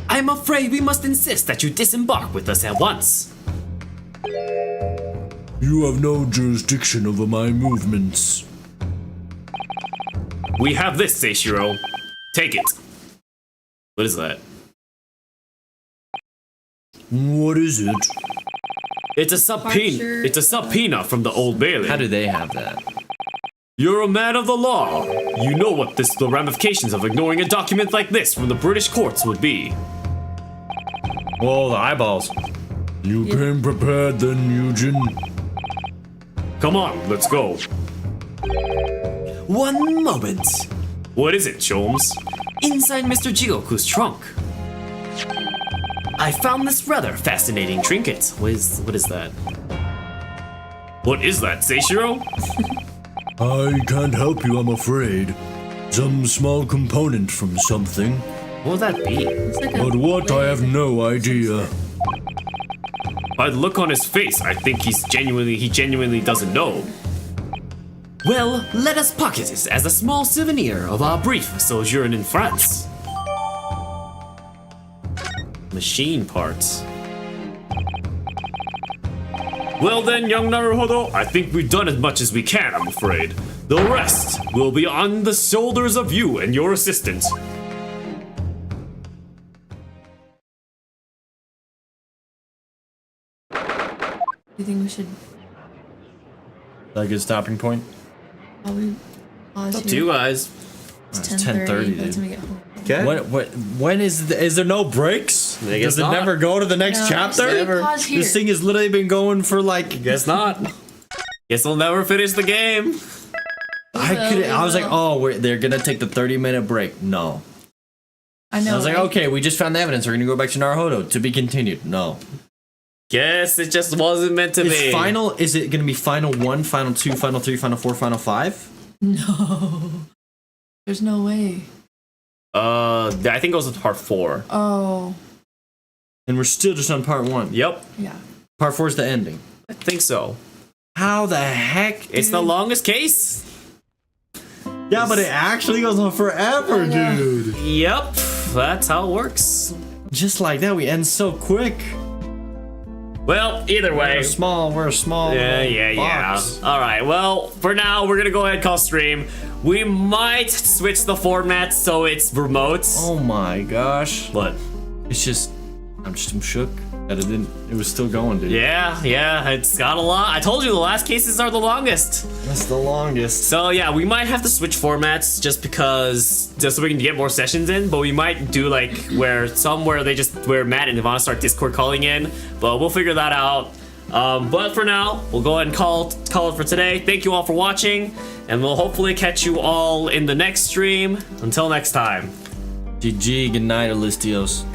I'm afraid we must insist that you disembark with us at once. You have no jurisdiction over my movements. We have this, Seishiro. Take it. What is that? What is it? It's a subpoena. Archer. It's a subpoena from the Old Bailey. How do they have that? You're a man of the law. You know what the ramifications of ignoring a document like this from the British courts would be. Whoa, the eyeballs. You came prepared then, Eugen. Come on, let's go. One moment. What is it, Sholmes? Inside Mr. Jigoku's trunk. I found this rather fascinating trinket. What is that? What is that, Seishiro? I can't help you, I'm afraid. Some small component from something. What would that be? It's like a But what, I have no idea. By the look on his face, I think he genuinely doesn't know. Well, let us pocket it as a small souvenir of our brief sojourn in France. Machine parts. Well then, young Naruhodo, I think we've done as much as we can, I'm afraid. The rest will be on the shoulders of you and your assistant. You think we should Like a good stopping point? probably pause Up here? to you guys. It's 10:30, 10:30. By the dude. time we get home. Okay. When is there no breaks? I guess Does it not. never go to the next No, chapter? just leave pause here. This thing has literally been going for like. Guess not. Guess we'll never finish the game. I was like, oh, they're gonna take the 30-minute break. No. I know. I was like, right? okay, we just found the evidence. We're gonna go back to Naruhodo to be continued. No. Guess it just wasn't meant to be. Is it gonna be final 1, final 2, final 3, final 4, final 5? No. There's no way. I think it goes with part 4. Oh, And we're still just on part 1. Yep, yeah. Part 4 is the ending. I think so. How the heck? It's the longest case. Yeah, but it actually goes on forever, I know. dude. Yep, that's how it works. Just like that, we end so quick. Well, either way. We're a small. Yeah. box. All right. Well, for now, we're gonna go ahead and call stream. We might switch the format so it's remote. Oh my gosh. But It's just, I'm shook that it was still going, dude. yeah, it's got a lot. I told you the last cases are the longest. That's the longest. So yeah, we might have to switch formats just so we can get more sessions in. But we might do like where Matt and Ivana start Discord calling in. But we'll figure that out. But for now, we'll go ahead and call it for today. Thank you all for watching, and we'll hopefully catch you all in the next stream. Until next time. GG, good night, Alistios.